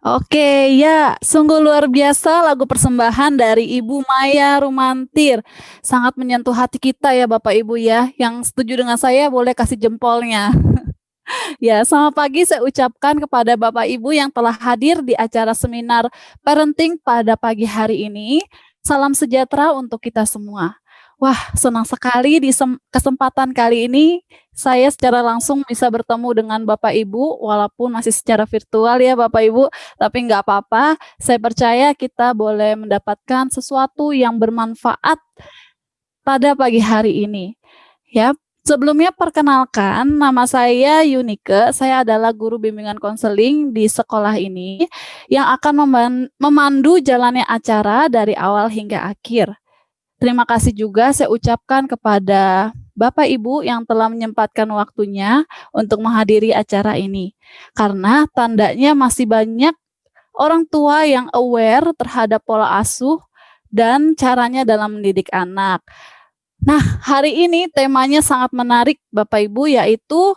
Oke, ya, sungguh luar biasa lagu persembahan dari Ibu Maya Rumantir. Sangat menyentuh hati kita ya Bapak Ibu ya. Yang setuju dengan saya boleh kasih jempolnya. Ya, selamat pagi saya ucapkan kepada Bapak Ibu yang telah hadir di acara seminar parenting pada pagi hari ini. Salam sejahtera untuk kita semua. Wah, senang sekali di kesempatan kali ini saya secara langsung bisa bertemu dengan Bapak Ibu, walaupun masih secara virtual ya Bapak Ibu, tapi nggak apa-apa. Saya percaya kita boleh mendapatkan sesuatu yang bermanfaat pada pagi hari ini. Ya, sebelumnya perkenalkan, nama saya Yunike, saya adalah guru bimbingan konseling di sekolah ini yang akan memandu jalannya acara dari awal hingga akhir. Terima kasih juga saya ucapkan kepada Bapak Ibu yang telah menyempatkan waktunya untuk menghadiri acara ini. Karena tandanya masih banyak orang tua yang aware terhadap pola asuh dan caranya dalam mendidik anak. Nah, hari ini temanya sangat menarik Bapak Ibu, yaitu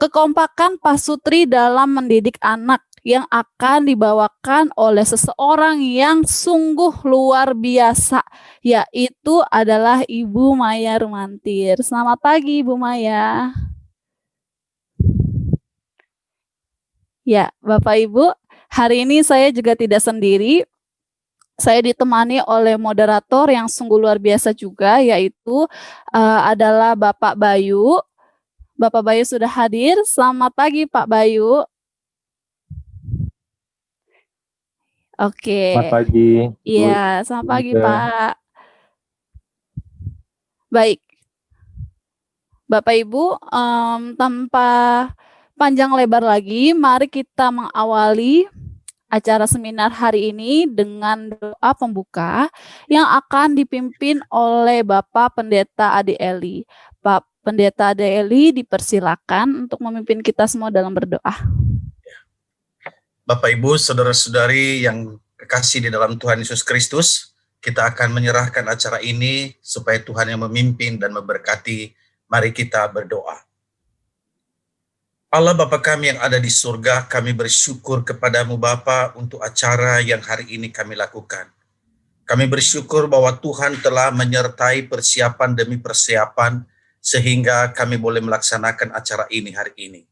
kekompakan pasutri dalam mendidik anak yang akan dibawakan oleh seseorang yang sungguh luar biasa, yaitu adalah Ibu Maya Rumantir. Selamat pagi Ibu Maya. Ya, Bapak Ibu, hari ini saya juga tidak sendiri. Saya ditemani oleh moderator yang sungguh luar biasa juga, yaitu adalah Bapak Bayu. Bapak Bayu sudah hadir. Selamat pagi Pak Bayu. Oke. Selamat pagi, Bu. Iya, selamat pagi Pak. Baik. Bapak Ibu, tanpa panjang lebar lagi, mari kita mengawali acara seminar hari ini dengan doa pembuka yang akan dipimpin oleh Bapak Pendeta Ade Eli. Pak Pendeta Ade Eli dipersilakan untuk memimpin kita semua dalam berdoa. Bapak Ibu, saudara-saudari yang kekasih di dalam Tuhan Yesus Kristus, kita akan menyerahkan acara ini supaya Tuhan yang memimpin dan memberkati. Mari kita berdoa. Allah Bapa kami yang ada di surga, kami bersyukur kepadamu Bapa untuk acara yang hari ini kami lakukan. Kami bersyukur bahwa Tuhan telah menyertai persiapan demi persiapan sehingga kami boleh melaksanakan acara ini hari ini.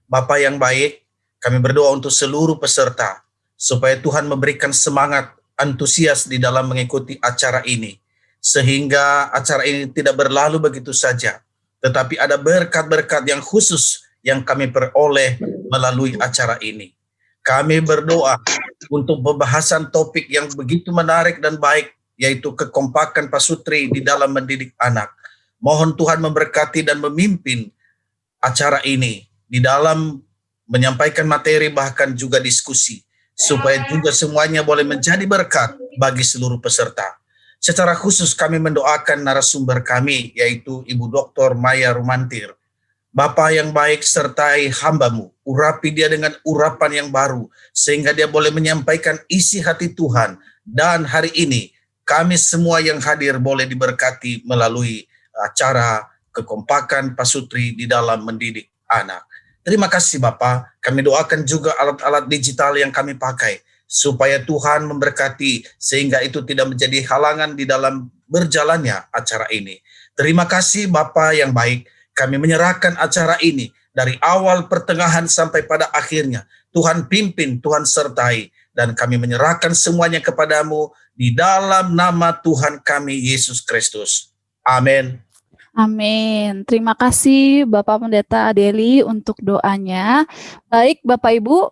Bapa yang baik, kami berdoa untuk seluruh peserta supaya Tuhan memberikan semangat, antusias di dalam mengikuti acara ini sehingga acara ini tidak berlalu begitu saja, tetapi ada berkat-berkat yang khusus yang kami peroleh melalui acara ini. Kami berdoa untuk pembahasan topik yang begitu menarik dan baik, yaitu kekompakan pasutri di dalam mendidik anak. Mohon Tuhan memberkati dan memimpin acara ini di dalam menyampaikan materi bahkan juga diskusi, supaya juga semuanya boleh menjadi berkat bagi seluruh peserta. Secara khusus kami mendoakan narasumber kami, yaitu Ibu Dr. Maya Rumantir. Bapa yang baik, sertai hamba-Mu, urapi dia dengan urapan yang baru, sehingga dia boleh menyampaikan isi hati Tuhan. Dan hari ini, kami semua yang hadir boleh diberkati melalui acara kekompakan pasutri di dalam mendidik anak. Terima kasih Bapa, kami doakan juga alat-alat digital yang kami pakai, supaya Tuhan memberkati, sehingga itu tidak menjadi halangan di dalam berjalannya acara ini. Terima kasih Bapa yang baik, kami menyerahkan acara ini dari awal, pertengahan, sampai pada akhirnya. Tuhan pimpin, Tuhan sertai, dan kami menyerahkan semuanya kepadamu di dalam nama Tuhan kami, Yesus Kristus. Amin. Amin. Terima kasih Bapak Pendeta Adeli untuk doanya. Baik Bapak Ibu,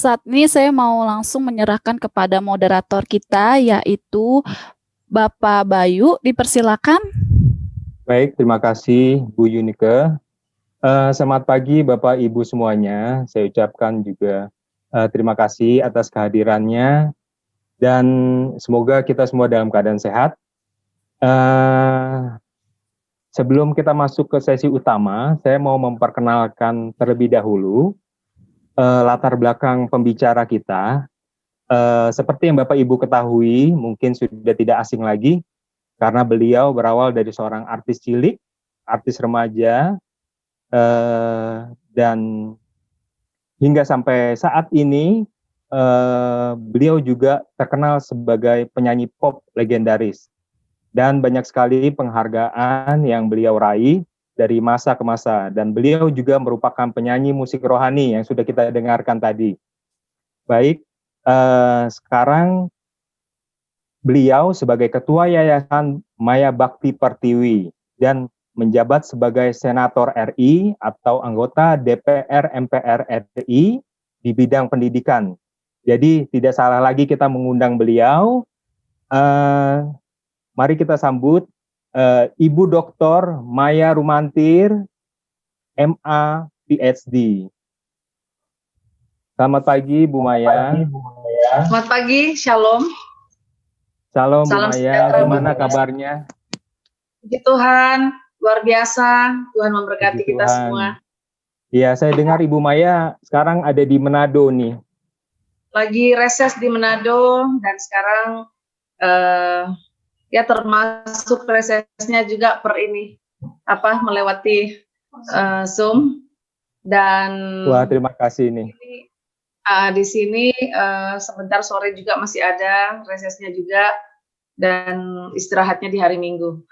saat ini saya mau langsung menyerahkan kepada moderator kita, yaitu Bapak Bayu. Dipersilakan. Baik, terima kasih Bu Yunike. Selamat pagi Bapak Ibu semuanya. Saya ucapkan juga terima kasih atas kehadirannya dan semoga kita semua dalam keadaan sehat. Sebelum kita masuk ke sesi utama, saya mau memperkenalkan terlebih dahulu latar belakang pembicara kita. Seperti yang Bapak Ibu ketahui, mungkin sudah tidak asing lagi, karena beliau berawal dari seorang artis cilik, artis remaja, dan hingga sampai saat ini beliau juga terkenal sebagai penyanyi pop legendaris. Dan banyak sekali penghargaan yang beliau raih dari masa ke masa. Dan beliau juga merupakan penyanyi musik rohani yang sudah kita dengarkan tadi. Baik, sekarang beliau sebagai Ketua Yayasan Maya Bakti Pertiwi dan menjabat sebagai Senator RI atau anggota DPR MPR RI di bidang pendidikan. Jadi tidak salah lagi kita mengundang beliau. Mari kita sambut Ibu Dr. Maya Rumantir, MA PhD. Selamat pagi, Bu Maya. Selamat pagi, Shalom. Shalom, Bu Salam Maya. sejahtera, Bu Gimana Maya. kabarnya? Puji Tuhan, luar biasa. Tuhan memberkati Puji kita Tuhan. semua. Iya, saya dengar Ibu Maya sekarang ada di Manado nih. Lagi reses di Manado dan sekarang ya termasuk resesnya juga melewati Zoom dan Wah, terima kasih nih. di sini sebentar sore juga masih ada resesnya juga dan istirahatnya di hari Minggu.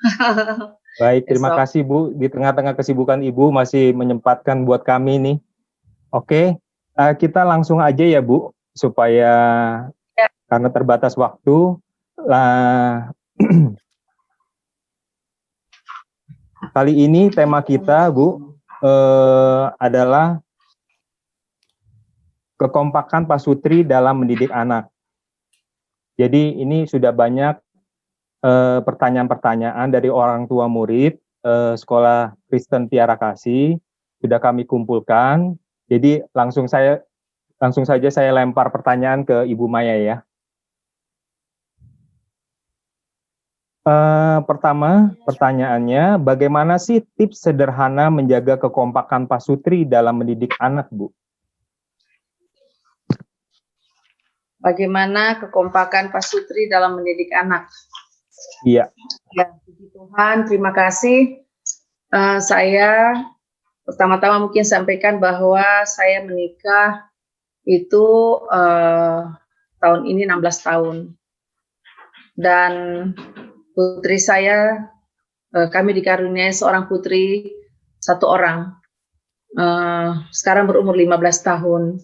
Baik, terima Besok. kasih Bu. Di tengah-tengah kesibukan Ibu masih menyempatkan buat kami nih. Oke, kita langsung aja ya Bu, supaya karena terbatas waktu. Kali ini tema kita Bu adalah kekompakan pasutri dalam mendidik anak. Jadi ini sudah banyak pertanyaan-pertanyaan dari orang tua murid Sekolah Kristen Tiara Kasih sudah kami kumpulkan. Jadi langsung saja saya lempar pertanyaan ke Ibu Maya ya. Pertama, pertanyaannya, bagaimana sih tips sederhana menjaga kekompakan pasutri dalam mendidik anak, Bu? Bagaimana kekompakan pasutri dalam mendidik anak? Iya. Ya, puji Tuhan, terima kasih. Saya pertama-tama mungkin sampaikan bahwa saya menikah itu tahun ini 16 tahun. Dan putri saya, kami dikaruniai seorang putri, 1 orang. Sekarang berumur 15 tahun.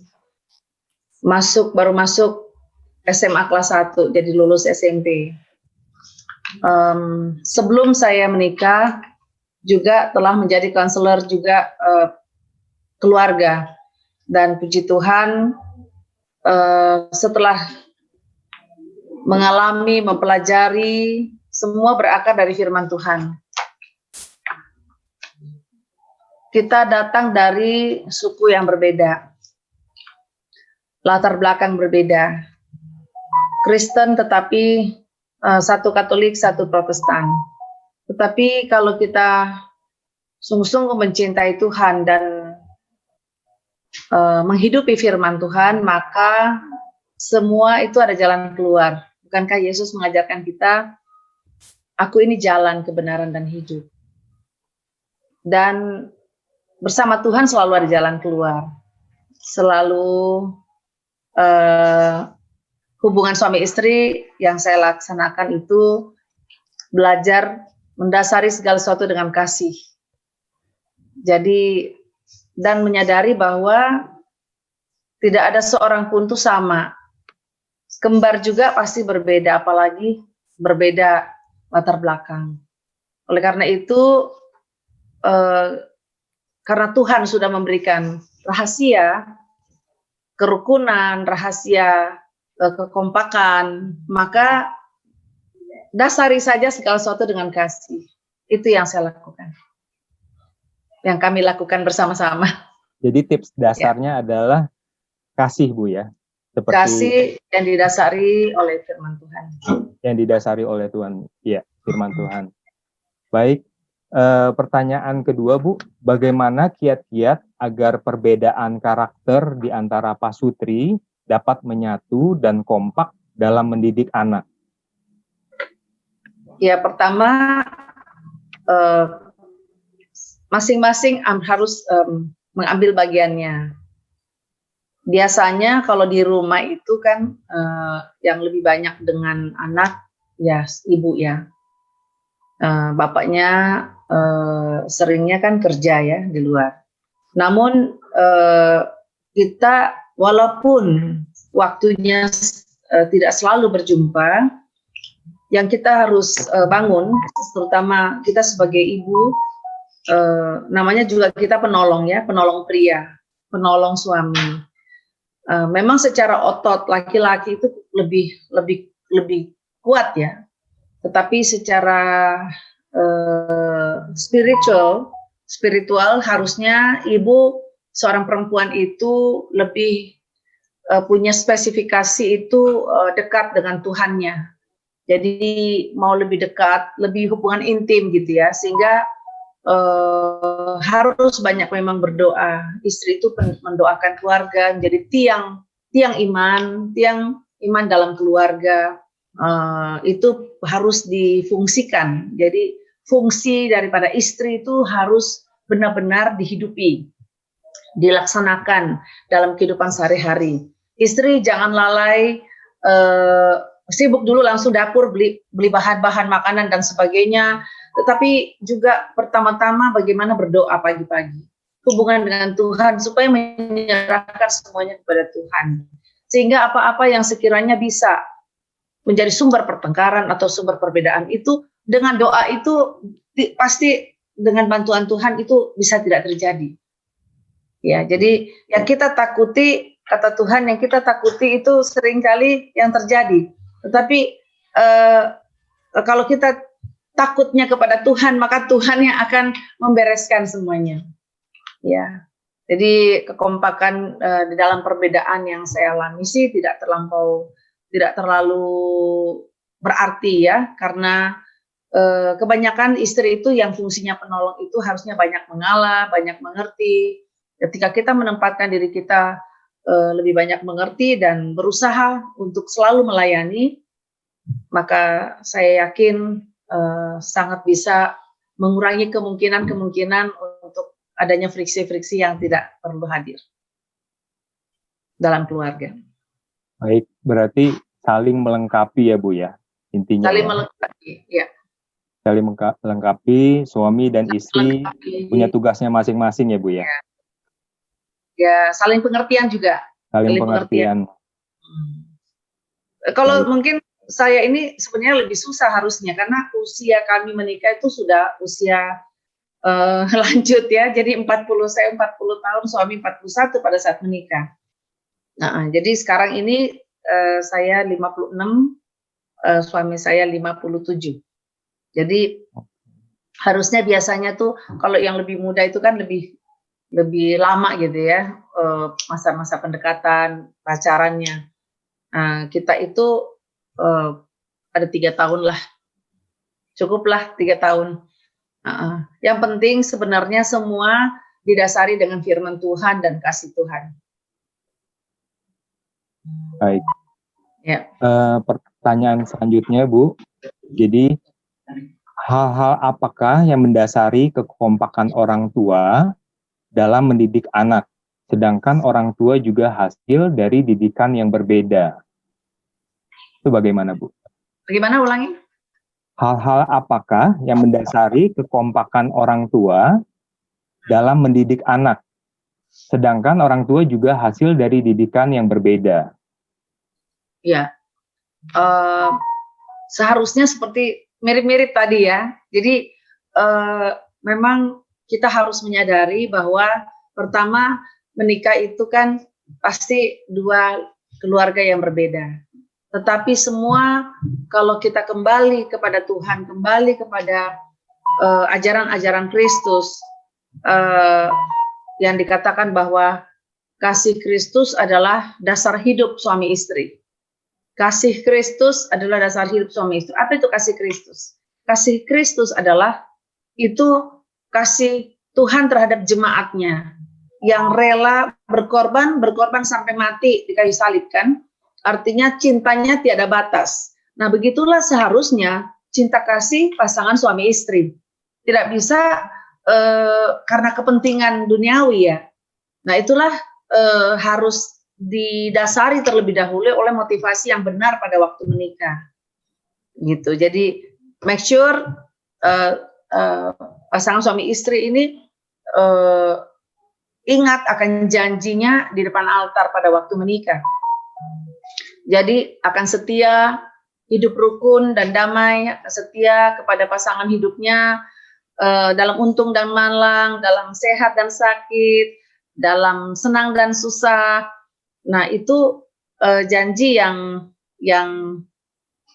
Baru masuk SMA kelas 1, jadi lulus SMP. Sebelum saya menikah, juga telah menjadi konselor juga keluarga. Dan puji Tuhan, setelah mengalami, mempelajari, semua berakar dari firman Tuhan. Kita datang dari suku yang berbeda, latar belakang berbeda, Kristen tetapi satu Katolik, satu Protestan. Tetapi kalau kita sungguh-sungguh mencintai Tuhan dan menghidupi firman Tuhan, maka semua itu ada jalan keluar. Bukankah Yesus mengajarkan kita, aku ini jalan, kebenaran, dan hidup. Dan bersama Tuhan selalu ada jalan keluar. Selalu hubungan suami istri yang saya laksanakan itu belajar mendasari segala sesuatu dengan kasih. Jadi, dan menyadari bahwa tidak ada seorang pun itu sama. Kembar juga pasti berbeda, apalagi berbeda latar belakang. Oleh karena itu, karena Tuhan sudah memberikan rahasia kerukunan, rahasia kekompakan, maka dasari saja segala sesuatu dengan kasih. Itu yang saya lakukan. Yang kami lakukan bersama-sama. Jadi tips dasarnya adalah kasih, Bu ya. Seperti kasih yang didasari oleh firman Tuhan. Yang didasari oleh Tuhan, ya, firman Tuhan. Baik, pertanyaan kedua, Bu, bagaimana kiat-kiat agar perbedaan karakter di antara pasutri dapat menyatu dan kompak dalam mendidik anak? Ya, pertama masing-masing harus mengambil bagiannya. biasanya kalau di rumah itu kan yang lebih banyak dengan anak ya ibu ya. Bapaknya seringnya kan kerja ya di luar. Namun kita walaupun waktunya tidak selalu berjumpa, yang kita harus bangun, terutama kita sebagai ibu, namanya juga kita penolong ya, penolong pria, penolong suami. Memang secara otot laki-laki itu lebih kuat ya, tetapi secara spiritual harusnya ibu seorang perempuan itu lebih punya spesifikasi itu dekat dengan Tuhannya. Jadi mau lebih dekat, lebih hubungan intim gitu ya, sehingga harus banyak memang berdoa. Istri itu mendoakan keluarga, menjadi tiang iman dalam keluarga. Itu harus difungsikan. Jadi fungsi daripada istri itu harus benar-benar dihidupi, dilaksanakan dalam kehidupan sehari-hari. Istri jangan lalai, sibuk dulu langsung dapur beli bahan-bahan makanan dan sebagainya, tetapi juga pertama-tama bagaimana berdoa pagi-pagi, hubungan dengan Tuhan supaya menyerahkan semuanya kepada Tuhan, sehingga apa-apa yang sekiranya bisa menjadi sumber pertengkaran atau sumber perbedaan itu dengan doa itu pasti dengan bantuan Tuhan itu bisa tidak terjadi. Ya, jadi yang kita takuti, kata Tuhan, yang kita takuti itu seringkali yang terjadi. Tetapi kalau kita takutnya kepada Tuhan, maka Tuhan yang akan membereskan semuanya. Ya, jadi kekompakan di dalam perbedaan yang saya alami sih tidak terlalu berarti ya, karena kebanyakan istri itu yang fungsinya penolong itu harusnya banyak mengalah, banyak mengerti. Ketika kita menempatkan diri kita lebih banyak mengerti dan berusaha untuk selalu melayani, maka saya yakin sangat bisa mengurangi kemungkinan untuk adanya friksi-friksi yang tidak perlu hadir dalam keluarga. Baik, berarti saling melengkapi ya Bu ya, intinya. Saling ya. melengkapi, ya. Saling melengkapi, suami dan istri punya tugasnya masing-masing ya Bu ya. Ya, saling pengertian juga. Saling pengertian. Kalau mungkin saya ini sebenarnya lebih susah harusnya, karena usia kami menikah itu sudah usia lanjut ya. Jadi saya 40 tahun, suami 41 pada saat menikah. Nah, jadi sekarang ini saya 56, suami saya 57. Jadi harusnya biasanya tuh kalau yang lebih muda itu kan lebih lama gitu ya, masa-masa pendekatan, pacarannya. Kita itu ada 3 tahun lah, cukuplah 3 tahun. Yang penting sebenarnya semua didasari dengan firman Tuhan dan kasih Tuhan. Baik. Ya. Pertanyaan selanjutnya Bu, jadi hal-hal apakah yang mendasari kekompakan orang tua dalam mendidik anak, sedangkan orang tua juga hasil dari didikan yang berbeda? Itu bagaimana Bu? Bagaimana, ulangi? Hal-hal apakah yang mendasari kekompakan orang tua dalam mendidik anak, sedangkan orang tua juga hasil dari didikan yang berbeda? Ya, seharusnya seperti mirip-mirip tadi ya. Jadi memang kita harus menyadari bahwa pertama menikah itu kan pasti 2 keluarga yang berbeda. Tetapi semua kalau kita kembali kepada Tuhan, kembali kepada ajaran-ajaran Kristus, yang dikatakan bahwa kasih Kristus adalah dasar hidup suami istri. Kasih Kristus adalah dasar hidup suami istri. Apa itu kasih Kristus? Kasih Kristus adalah itu kasih Tuhan terhadap jemaatnya yang rela berkorban sampai mati di kayu salib kan? Artinya cintanya tiada batas. Nah, begitulah seharusnya cinta kasih pasangan suami istri. Tidak bisa karena kepentingan duniawi ya. Nah, itulah harus didasari terlebih dahulu oleh motivasi yang benar pada waktu menikah. Gitu. Jadi make sure pasangan suami istri ini ingat akan janjinya di depan altar pada waktu menikah. Jadi akan setia, hidup rukun dan damai, setia kepada pasangan hidupnya dalam untung dan malang, dalam sehat dan sakit, dalam senang dan susah. Nah, itu janji yang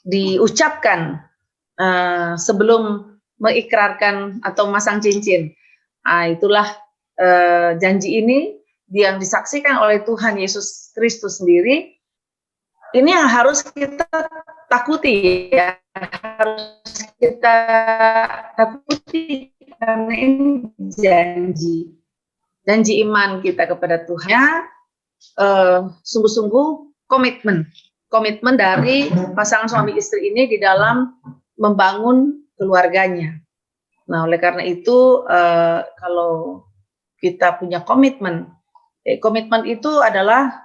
diucapkan sebelum mengikrarkan atau memasang cincin. Nah, itulah janji ini yang disaksikan oleh Tuhan Yesus Kristus sendiri. Ini yang harus kita takuti, ya, harus kita takuti karena ini janji iman kita kepada Tuhan. Sungguh-sungguh komitmen dari pasangan suami istri ini di dalam membangun keluarganya. Nah, oleh karena itu kalau kita punya komitmen itu adalah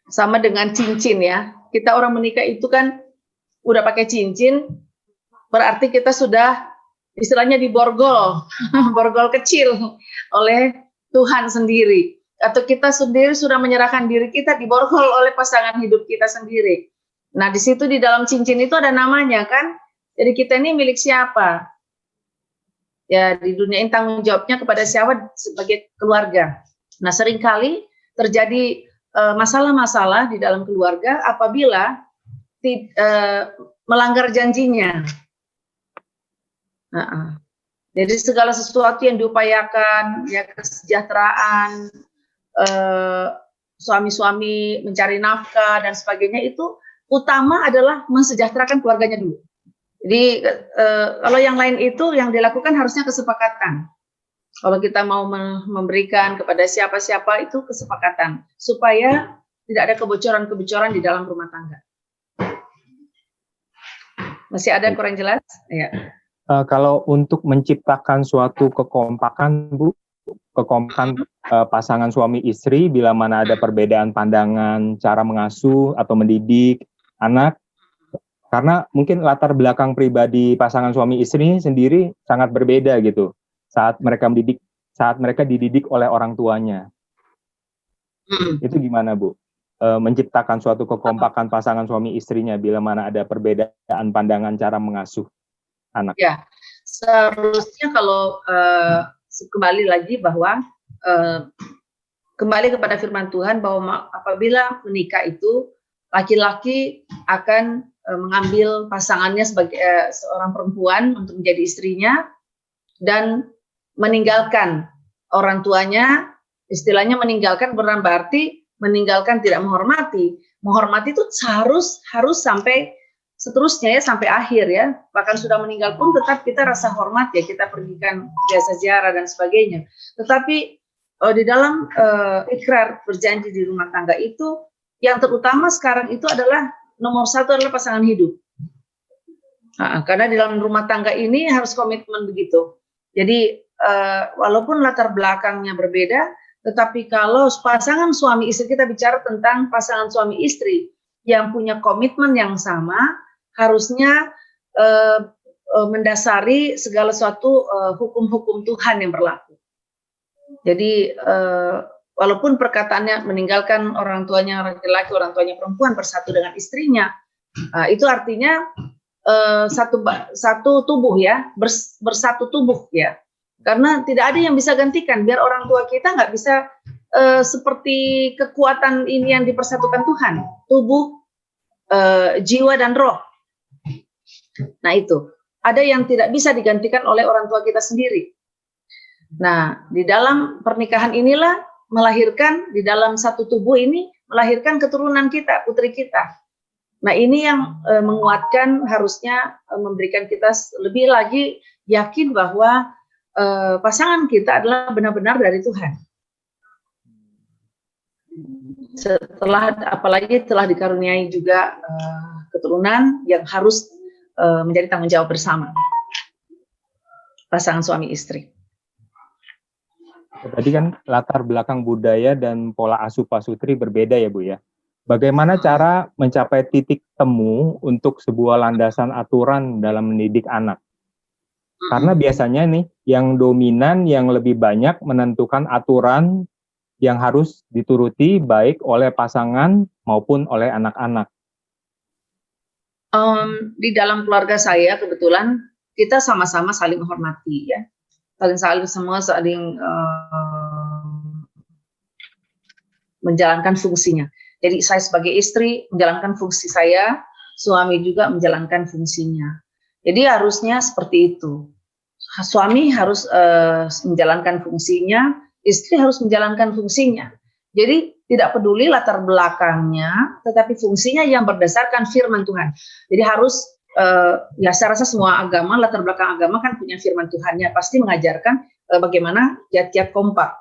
sama dengan cincin, ya. Kita orang menikah itu kan udah pakai cincin, berarti kita sudah istilahnya diborgol, borgol kecil oleh Tuhan sendiri. Atau kita sendiri sudah menyerahkan diri kita diborgol oleh pasangan hidup kita sendiri. Nah, di situ di dalam cincin itu ada namanya, kan? Jadi kita ini milik siapa? Ya, di dunia ini tanggung jawabnya kepada siapa sebagai keluarga. Nah, seringkali terjadi masalah-masalah di dalam keluarga apabila melanggar janjinya. Jadi segala sesuatu yang diupayakan, ya, kesejahteraan, suami-suami mencari nafkah dan sebagainya, itu utama adalah mensejahterakan keluarganya dulu. Jadi kalau yang lain itu yang dilakukan harusnya kesepakatan. Kalau kita mau memberikan kepada siapa-siapa itu kesepakatan supaya tidak ada kebocoran-kebocoran di dalam rumah tangga. Masih ada kurang jelas? Ya. Kalau untuk menciptakan suatu kekompakan, Bu, pasangan suami istri bila mana ada perbedaan pandangan cara mengasuh atau mendidik anak, karena mungkin latar belakang pribadi pasangan suami istri sendiri sangat berbeda gitu saat mereka dididik oleh orang tuanya. Itu gimana, Bu? Menciptakan suatu kekompakan pasangan suami istrinya bila mana ada perbedaan pandangan cara mengasuh anak. Ya, seharusnya kalau kembali lagi bahwa kembali kepada firman Tuhan bahwa apabila menikah itu laki-laki akan mengambil pasangannya sebagai seorang perempuan untuk menjadi istrinya dan meninggalkan orang tuanya. Istilahnya meninggalkan bukan berarti meninggalkan tidak menghormati. Menghormati itu harus sampai seterusnya, ya, sampai akhir, ya. Bahkan sudah meninggal pun tetap kita rasa hormat, ya, kita pergikan jasa ziarah dan sebagainya. Tetapi di dalam ikrar berjanji di rumah tangga itu yang terutama sekarang itu adalah nomor satu adalah pasangan hidup. Karena di dalam rumah tangga ini harus komitmen begitu. Jadi walaupun latar belakangnya berbeda, tetapi kalau pasangan suami istri, kita bicara tentang pasangan suami istri yang punya komitmen yang sama, harusnya mendasari segala sesuatu hukum-hukum Tuhan yang berlaku. Jadi walaupun perkataannya meninggalkan orang tuanya laki-laki, orang tuanya perempuan, bersatu dengan istrinya, itu artinya satu tubuh, ya, bersatu tubuh, ya. Karena tidak ada yang bisa gantikan. Biar orang tua kita nggak bisa seperti kekuatan ini yang dipersatukan Tuhan, tubuh, jiwa dan roh. Nah, itu ada yang tidak bisa digantikan oleh orang tua kita sendiri. Nah, di dalam pernikahan inilah melahirkan, di dalam satu tubuh ini melahirkan keturunan kita, putri kita. Nah, ini yang menguatkan, harusnya memberikan kita lebih lagi yakin bahwa pasangan kita adalah benar-benar dari Tuhan. Setelah, apalagi telah dikaruniai juga keturunan yang harus menjadi tanggung jawab bersama pasangan suami istri. Tadi kan latar belakang budaya dan pola asuh pasutri berbeda ya Bu ya. Bagaimana cara mencapai titik temu untuk sebuah landasan aturan dalam mendidik anak? Karena biasanya nih yang dominan yang lebih banyak menentukan aturan yang harus dituruti baik oleh pasangan maupun oleh anak-anak. Di dalam keluarga saya kebetulan kita sama-sama saling menghormati ya, saling menjalankan fungsinya. Jadi saya sebagai istri menjalankan fungsi saya, suami juga menjalankan fungsinya. Jadi harusnya seperti itu. Suami harus menjalankan fungsinya, istri harus menjalankan fungsinya. Jadi tidak peduli latar belakangnya, tetapi fungsinya yang berdasarkan firman Tuhan. Jadi harus ya saya rasa semua agama, latar belakang agama kan punya firman Tuhannya, pasti mengajarkan bagaimana kiat-kiat kompak.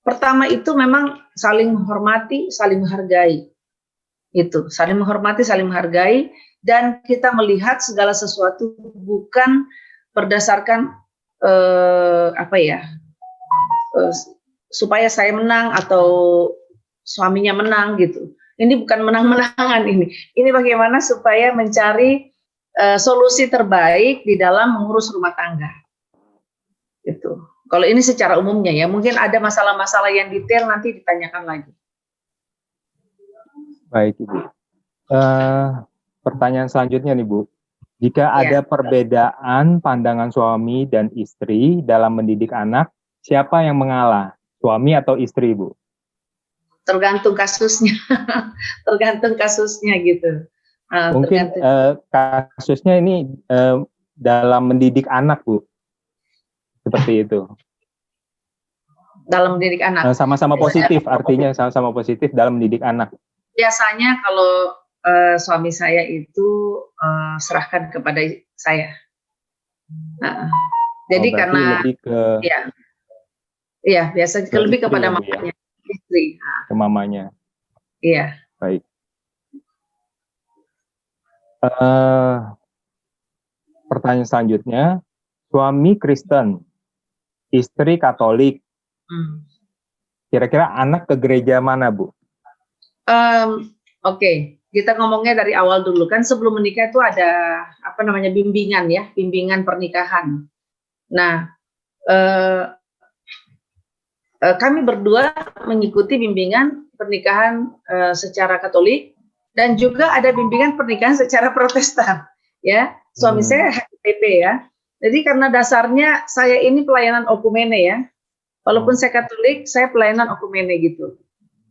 Pertama itu memang saling menghormati, saling menghargai. Itu, saling menghormati, saling menghargai, dan kita melihat segala sesuatu bukan berdasarkan supaya saya menang atau suaminya menang gitu. Ini bukan menang-menangan ini. Ini bagaimana supaya mencari solusi terbaik di dalam mengurus rumah tangga. Gitu. Kalau ini secara umumnya ya, mungkin ada masalah-masalah yang detail nanti ditanyakan lagi. Baik Ibu. Pertanyaan selanjutnya nih Bu. Jika ada perbedaan pandangan suami dan istri dalam mendidik anak, siapa yang mengalah? Suami atau istri Bu? Tergantung kasusnya. Tergantung kasusnya gitu. Mungkin kasusnya ini dalam mendidik anak Bu. Seperti itu. Dalam mendidik anak. Sama-sama positif, artinya sama-sama positif dalam mendidik anak. Biasanya kalau suami saya itu serahkan kepada saya. Jadi karena lebih ke biasanya lebih kepada mamanya, istri. Ke mamanya. Iya. Baik. Pertanyaan selanjutnya, suami Kristen, istri Katolik. Kira-kira anak ke gereja mana, Bu? Oke, kita ngomongnya dari awal dulu kan, sebelum menikah itu ada bimbingan ya, bimbingan pernikahan. Nah, kami berdua mengikuti bimbingan pernikahan secara Katolik dan juga ada bimbingan pernikahan secara Protestan, ya. Suami saya HKBP ya. Jadi karena dasarnya saya ini pelayanan okumene ya. Walaupun saya Katolik, saya pelayanan okumene gitu.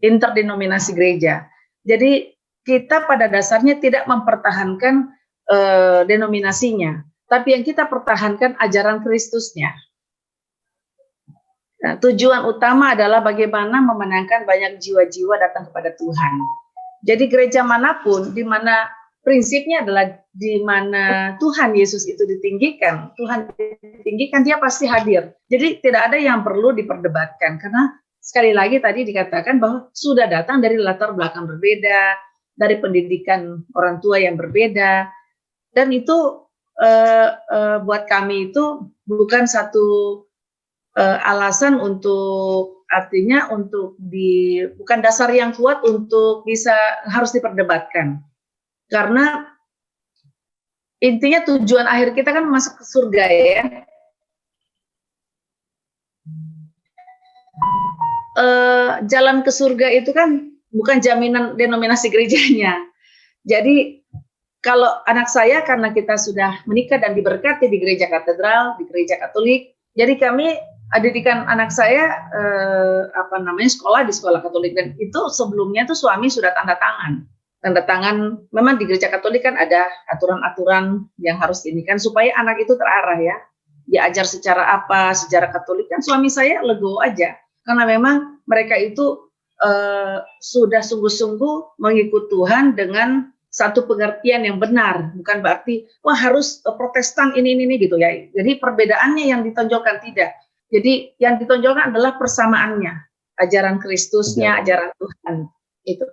Interdenominasi gereja. Jadi kita pada dasarnya tidak mempertahankan denominasinya, tapi yang kita pertahankan ajaran Kristusnya. Nah, tujuan utama adalah bagaimana memenangkan banyak jiwa-jiwa datang kepada Tuhan. Jadi gereja manapun, di mana prinsipnya adalah di mana Tuhan Yesus itu ditinggikan, Tuhan ditinggikan, dia pasti hadir. Jadi tidak ada yang perlu diperdebatkan, karena sekali lagi tadi dikatakan bahwa sudah datang dari latar belakang berbeda, dari pendidikan orang tua yang berbeda, dan itu buat kami itu bukan satu alasan untuk, artinya untuk bukan dasar yang kuat untuk bisa harus diperdebatkan. Karena intinya tujuan akhir kita kan masuk ke surga ya. Jalan ke surga itu kan bukan jaminan denominasi gerejanya. Jadi kalau anak saya, karena kita sudah menikah dan diberkati di gereja katedral, di gereja Katolik, jadi kami didikan anak saya sekolah di sekolah Katolik, dan itu sebelumnya tuh suami sudah tanda tangan. Memang di gereja Katolik kan ada aturan-aturan yang harus diinikan supaya anak itu terarah ya, diajar secara sejarah Katolik. Kan suami saya legowo aja karena memang mereka itu sudah sungguh-sungguh mengikut Tuhan dengan satu pengertian yang benar, bukan berarti wah harus Protestan ini gitu ya. Jadi perbedaannya yang ditonjolkan tidak. Jadi yang ditonjolkan adalah persamaannya, ajaran Kristusnya, ajaran Tuhan itu.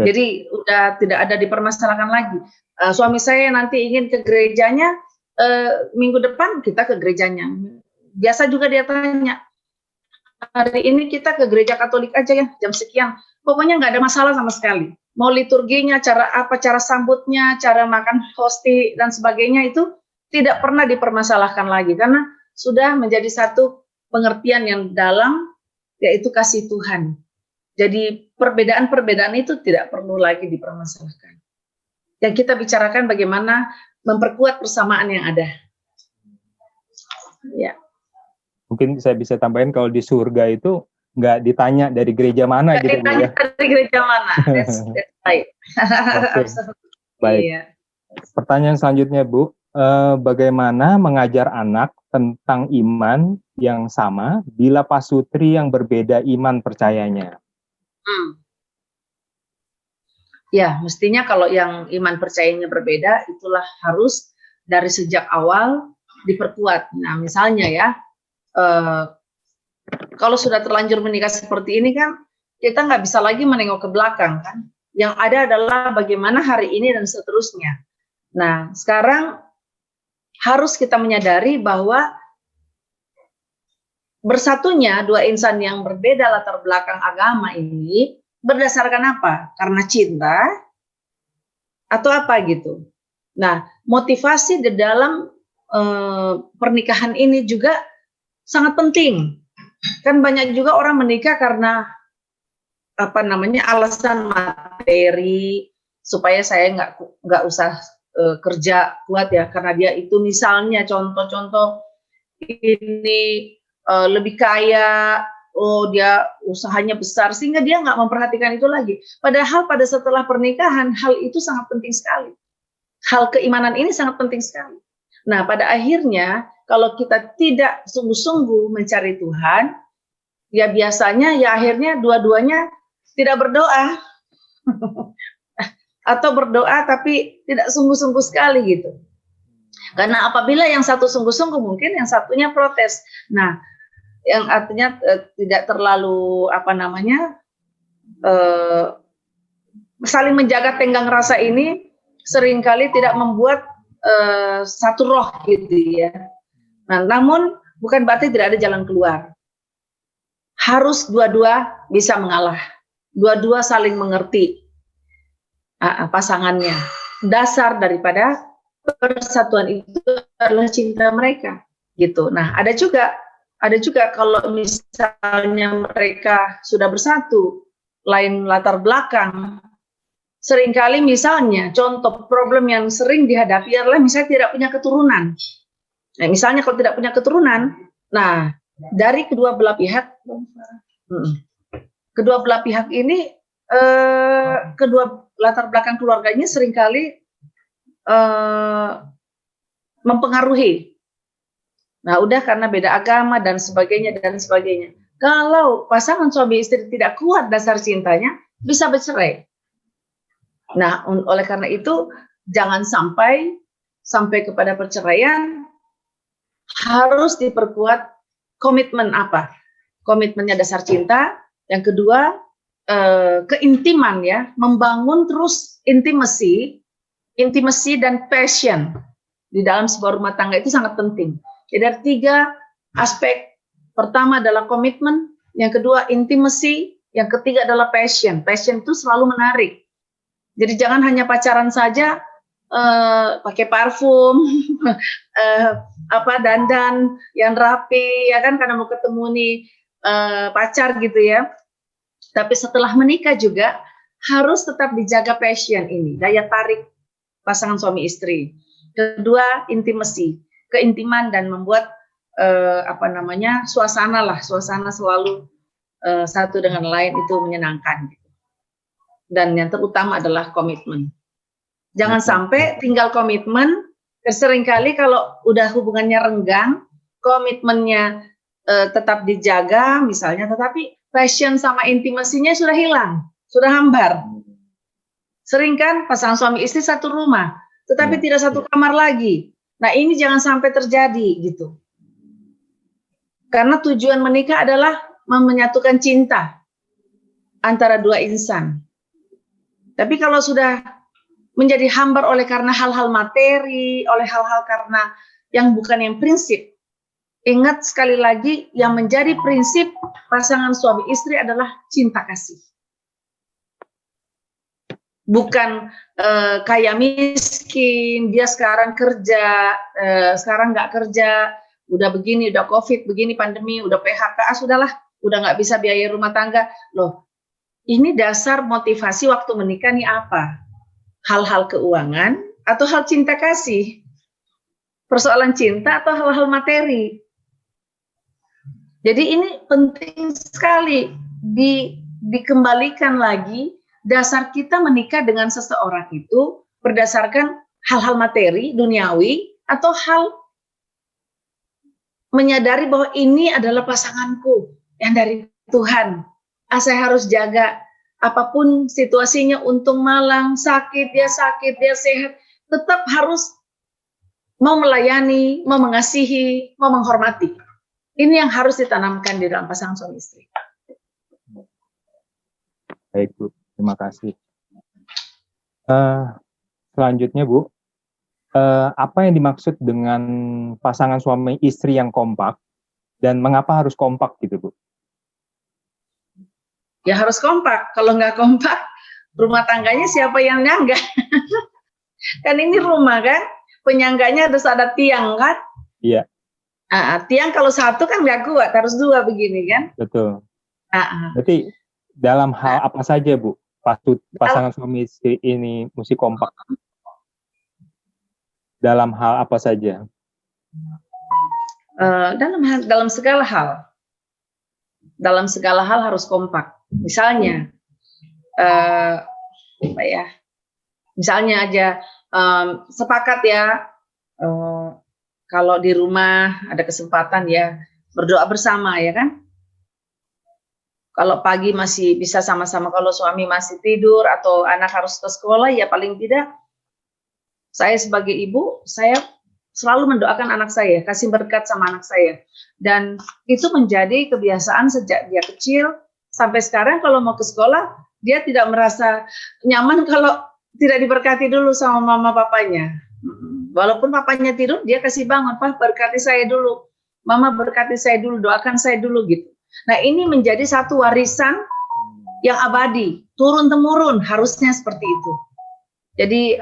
Jadi udah tidak ada dipermasalahkan lagi. Suami saya nanti ingin ke gerejanya, minggu depan kita ke gerejanya. Biasa juga dia tanya, hari ini kita ke gereja Katolik aja ya, jam sekian. Pokoknya nggak ada masalah sama sekali. Mau liturginya, cara apa, cara sambutnya, cara makan hosti, dan sebagainya itu tidak pernah dipermasalahkan lagi. Karena sudah menjadi satu pengertian yang dalam, yaitu kasih Tuhan. Jadi perbedaan-perbedaan itu tidak perlu lagi dipermasalahkan. Yang kita bicarakan bagaimana memperkuat persamaan yang ada. Ya. Mungkin saya bisa tambahin kalau di surga itu nggak ditanya dari gereja mana gitu Bu ya. Dari gereja mana? That's right. Oke. Baik. Iya. Pertanyaan selanjutnya Bu, bagaimana mengajar anak tentang iman yang sama bila pasutri yang berbeda iman percayanya? Ya, mestinya kalau yang iman percayanya berbeda, itulah harus dari sejak awal diperkuat. Nah, misalnya ya, kalau sudah terlanjur menikah seperti ini kan, kita nggak bisa lagi menengok ke belakang kan. Yang ada adalah bagaimana hari ini dan seterusnya. Nah, sekarang harus kita menyadari bahwa bersatunya dua insan yang berbeda latar belakang agama ini berdasarkan apa? Karena cinta atau apa gitu. Nah, motivasi di dalam pernikahan ini juga sangat penting. Kan banyak juga orang menikah karena alasan materi, supaya saya nggak usah kerja kuat ya, karena dia itu misalnya contoh-contoh ini lebih kaya, dia usahanya besar, sehingga dia nggak memperhatikan itu lagi. Padahal pada setelah pernikahan hal itu sangat penting sekali. Hal keimanan ini sangat penting sekali. Nah, pada akhirnya kalau kita tidak sungguh-sungguh mencari Tuhan, ya biasanya ya akhirnya dua-duanya tidak berdoa. Atau berdoa tapi tidak sungguh-sungguh sekali gitu. Karena apabila yang satu sungguh-sungguh, mungkin yang satunya protes. Nah, yang artinya tidak terlalu saling menjaga tenggang rasa ini seringkali tidak membuat satu roh gitu ya. Nah, namun bukan berarti tidak ada jalan keluar. Harus dua-dua bisa mengalah, dua-dua saling mengerti pasangannya. Dasar daripada persatuan itu adalah cinta mereka, gitu. Nah, ada juga kalau misalnya mereka sudah bersatu, lain latar belakang, seringkali misalnya contoh problem yang sering dihadapi adalah misalnya tidak punya keturunan. Nah, misalnya kalau tidak punya keturunan, nah dari kedua belah pihak ini, kedua latar belakang keluarganya seringkali mempengaruhi. Nah, udah karena beda agama dan sebagainya. Kalau pasangan suami istri tidak kuat dasar cintanya, bisa bercerai. Nah, oleh karena itu jangan sampai kepada perceraian. Harus diperkuat komitmen apa? Komitmennya dasar cinta. Yang kedua, keintiman ya, membangun terus intimasi dan passion di dalam sebuah rumah tangga itu sangat penting. Jadi ada 3 aspek. Pertama adalah komitmen, yang kedua intimasi, yang ketiga adalah passion. Passion itu selalu menarik. Jadi jangan hanya pacaran saja, pakai parfum, dandan yang rapi, ya kan, karena mau ketemu nih pacar gitu ya. Tapi setelah menikah juga harus tetap dijaga passion ini, daya tarik pasangan suami istri. Kedua, intimasi, keintiman, dan membuat suasana selalu satu dengan lain itu menyenangkan. Dan yang terutama adalah komitmen. Jangan sampai tinggal komitmen, seringkali kalau udah hubungannya renggang, komitmennya tetap dijaga misalnya, tetapi passion sama intimasinya sudah hilang, sudah hambar. Sering kan pasangan suami istri satu rumah, tetapi tidak satu kamar lagi. Nah, ini jangan sampai terjadi gitu. Karena tujuan menikah adalah menyatukan cinta antara dua insan. Tapi kalau sudah menjadi hambar oleh karena hal-hal materi, oleh hal-hal karena yang bukan yang prinsip. Ingat sekali lagi, yang menjadi prinsip pasangan suami istri adalah cinta kasih. Bukan kaya miskin, dia sekarang kerja, sekarang nggak kerja, udah begini, udah COVID, begini pandemi, udah PHK, sudahlah, udah nggak bisa biaya rumah tangga. Loh, ini dasar motivasi waktu menikah nih apa? Hal-hal keuangan atau hal cinta kasih? Persoalan cinta atau hal-hal materi? Jadi ini penting sekali dikembalikan lagi. Dasar kita menikah dengan seseorang itu berdasarkan hal-hal materi, duniawi, atau hal menyadari bahwa ini adalah pasanganku yang dari Tuhan. Saya harus jaga apapun situasinya, untung malang, sakit, dia sehat, tetap harus mau melayani, mau mengasihi, mau menghormati. Ini yang harus ditanamkan di dalam pasangan suami istri. Baik, Bu. Terima kasih. Selanjutnya, Bu, apa yang dimaksud dengan pasangan suami istri yang kompak dan mengapa harus kompak gitu, Bu? Ya harus kompak. Kalau nggak kompak, rumah tangganya siapa yang nyangga? Kan ini rumah kan, penyangganya harus ada tiang kan? Iya. Tiang kalau satu kan nggak kuat, harus dua begini kan? Betul. Berarti dalam hal apa saja, Bu? Pasangan suami istri ini mesti kompak. Dalam hal apa saja? Dalam segala hal. Dalam segala hal harus kompak. Misalnya, misalnya aja sepakat ya, kalau di rumah ada kesempatan ya berdoa bersama ya kan. Kalau pagi masih bisa sama-sama, kalau suami masih tidur atau anak harus ke sekolah, ya paling tidak saya sebagai ibu, saya selalu mendoakan anak saya, kasih berkat sama anak saya. Dan itu menjadi kebiasaan sejak dia kecil sampai sekarang. Kalau mau ke sekolah, dia tidak merasa nyaman kalau tidak diberkati dulu sama mama papanya. Walaupun papanya tidur, dia kasih bangun, "Pak, berkati saya dulu. Mama berkati saya dulu, doakan saya dulu," gitu. Nah, ini menjadi satu warisan yang abadi, turun-temurun, harusnya seperti itu. Jadi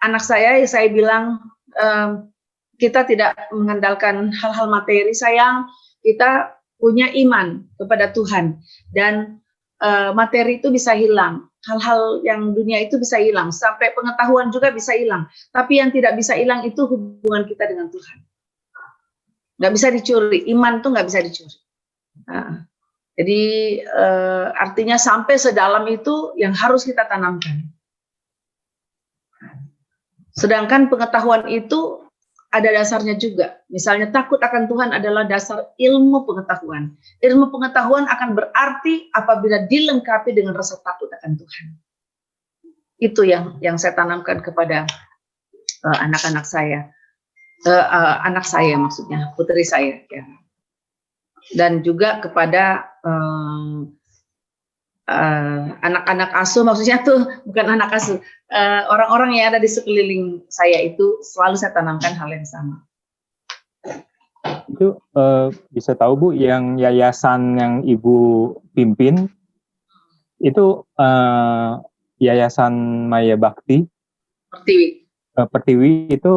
anak saya bilang, kita tidak mengandalkan hal-hal materi, sayang, kita punya iman kepada Tuhan. Dan materi itu bisa hilang, hal-hal yang dunia itu bisa hilang, sampai pengetahuan juga bisa hilang. Tapi yang tidak bisa hilang itu hubungan kita dengan Tuhan. Nggak bisa dicuri, iman tuh nggak bisa dicuri. Jadi artinya sampai sedalam itu yang harus kita tanamkan. Sedangkan pengetahuan itu ada dasarnya juga. Misalnya takut akan Tuhan adalah dasar ilmu pengetahuan. Ilmu pengetahuan akan berarti apabila dilengkapi dengan rasa takut akan Tuhan. Itu yang saya tanamkan kepada anak-anak saya. Anak saya maksudnya, putri saya ya. Dan juga kepada anak-anak asuh, maksudnya tuh bukan anak asuh, orang-orang yang ada di sekeliling saya itu selalu saya tanamkan hal yang sama. Itu bisa tahu, Bu, yang yayasan yang Ibu pimpin itu Yayasan Maya Bakti Pertiwi itu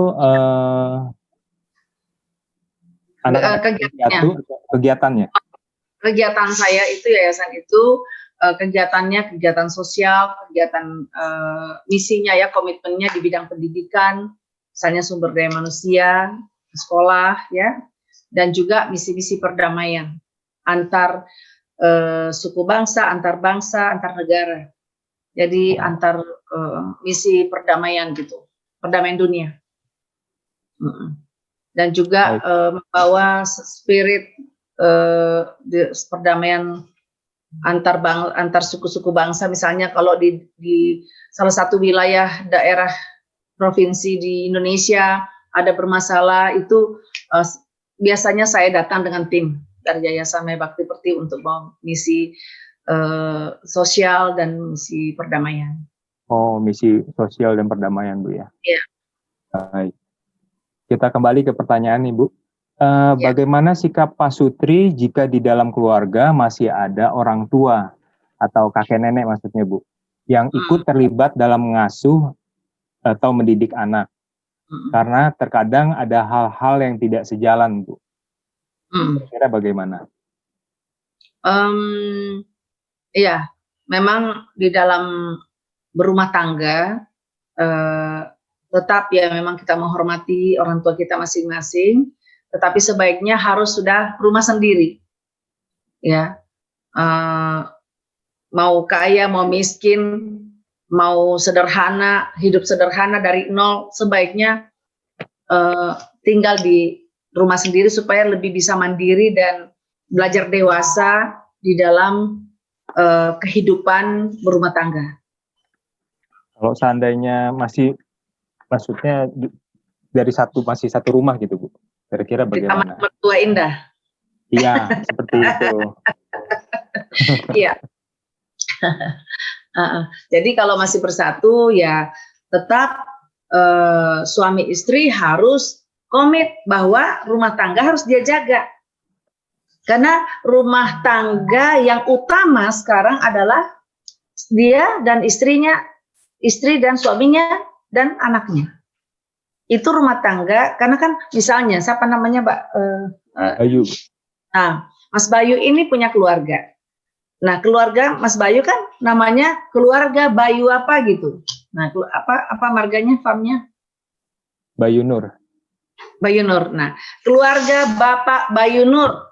kegiatannya. Kegiatan saya itu, yayasan itu kegiatannya kegiatan sosial, kegiatan misinya ya, komitmennya di bidang pendidikan, misalnya sumber daya manusia, sekolah ya, dan juga misi-misi perdamaian antar suku bangsa, antar negara. Jadi antar misi perdamaian gitu, perdamaian dunia. Dan juga membawa spirit perdamaian antar suku-suku bangsa. Misalnya kalau di salah satu wilayah daerah provinsi di Indonesia ada bermasalah, itu biasanya saya datang dengan tim dari Yayasan Maya Bakti Pertiwi untuk bawa misi sosial dan misi perdamaian. Oh, misi sosial dan perdamaian, Bu ya. Iya. Baik. Kita kembali ke pertanyaan nih, Bu. Bagaimana sikap Pak Sutri jika di dalam keluarga masih ada orang tua atau kakek nenek maksudnya Bu, yang ikut terlibat dalam mengasuh atau mendidik anak? Karena terkadang ada hal-hal yang tidak sejalan Bu. Kira-kira bagaimana? Iya, memang di dalam berumah tangga tetap ya memang kita menghormati orang tua kita masing-masing, tetapi sebaiknya harus sudah rumah sendiri, ya. Mau kaya, mau miskin, mau sederhana, hidup sederhana dari nol, sebaiknya tinggal di rumah sendiri supaya lebih bisa mandiri dan belajar dewasa di dalam kehidupan berumah tangga. Kalau seandainya maksudnya masih satu rumah gitu Bu, kira-kira bagaimana? Taman Mertua Indah. Iya, seperti itu. Iya. Jadi kalau masih bersatu ya tetap suami istri harus komit bahwa rumah tangga harus dia jaga. Karena rumah tangga yang utama sekarang adalah dia dan istrinya, istri dan suaminya dan anaknya. Itu rumah tangga, karena kan misalnya siapa namanya Mbak Bayu. Nah, Mas Bayu ini punya keluarga. Nah, keluarga Mas Bayu kan namanya keluarga Bayu apa gitu. Nah, apa marganya, farmnya? Bayu Nur. Bayu Nur. Nah, keluarga Bapak Bayu Nur.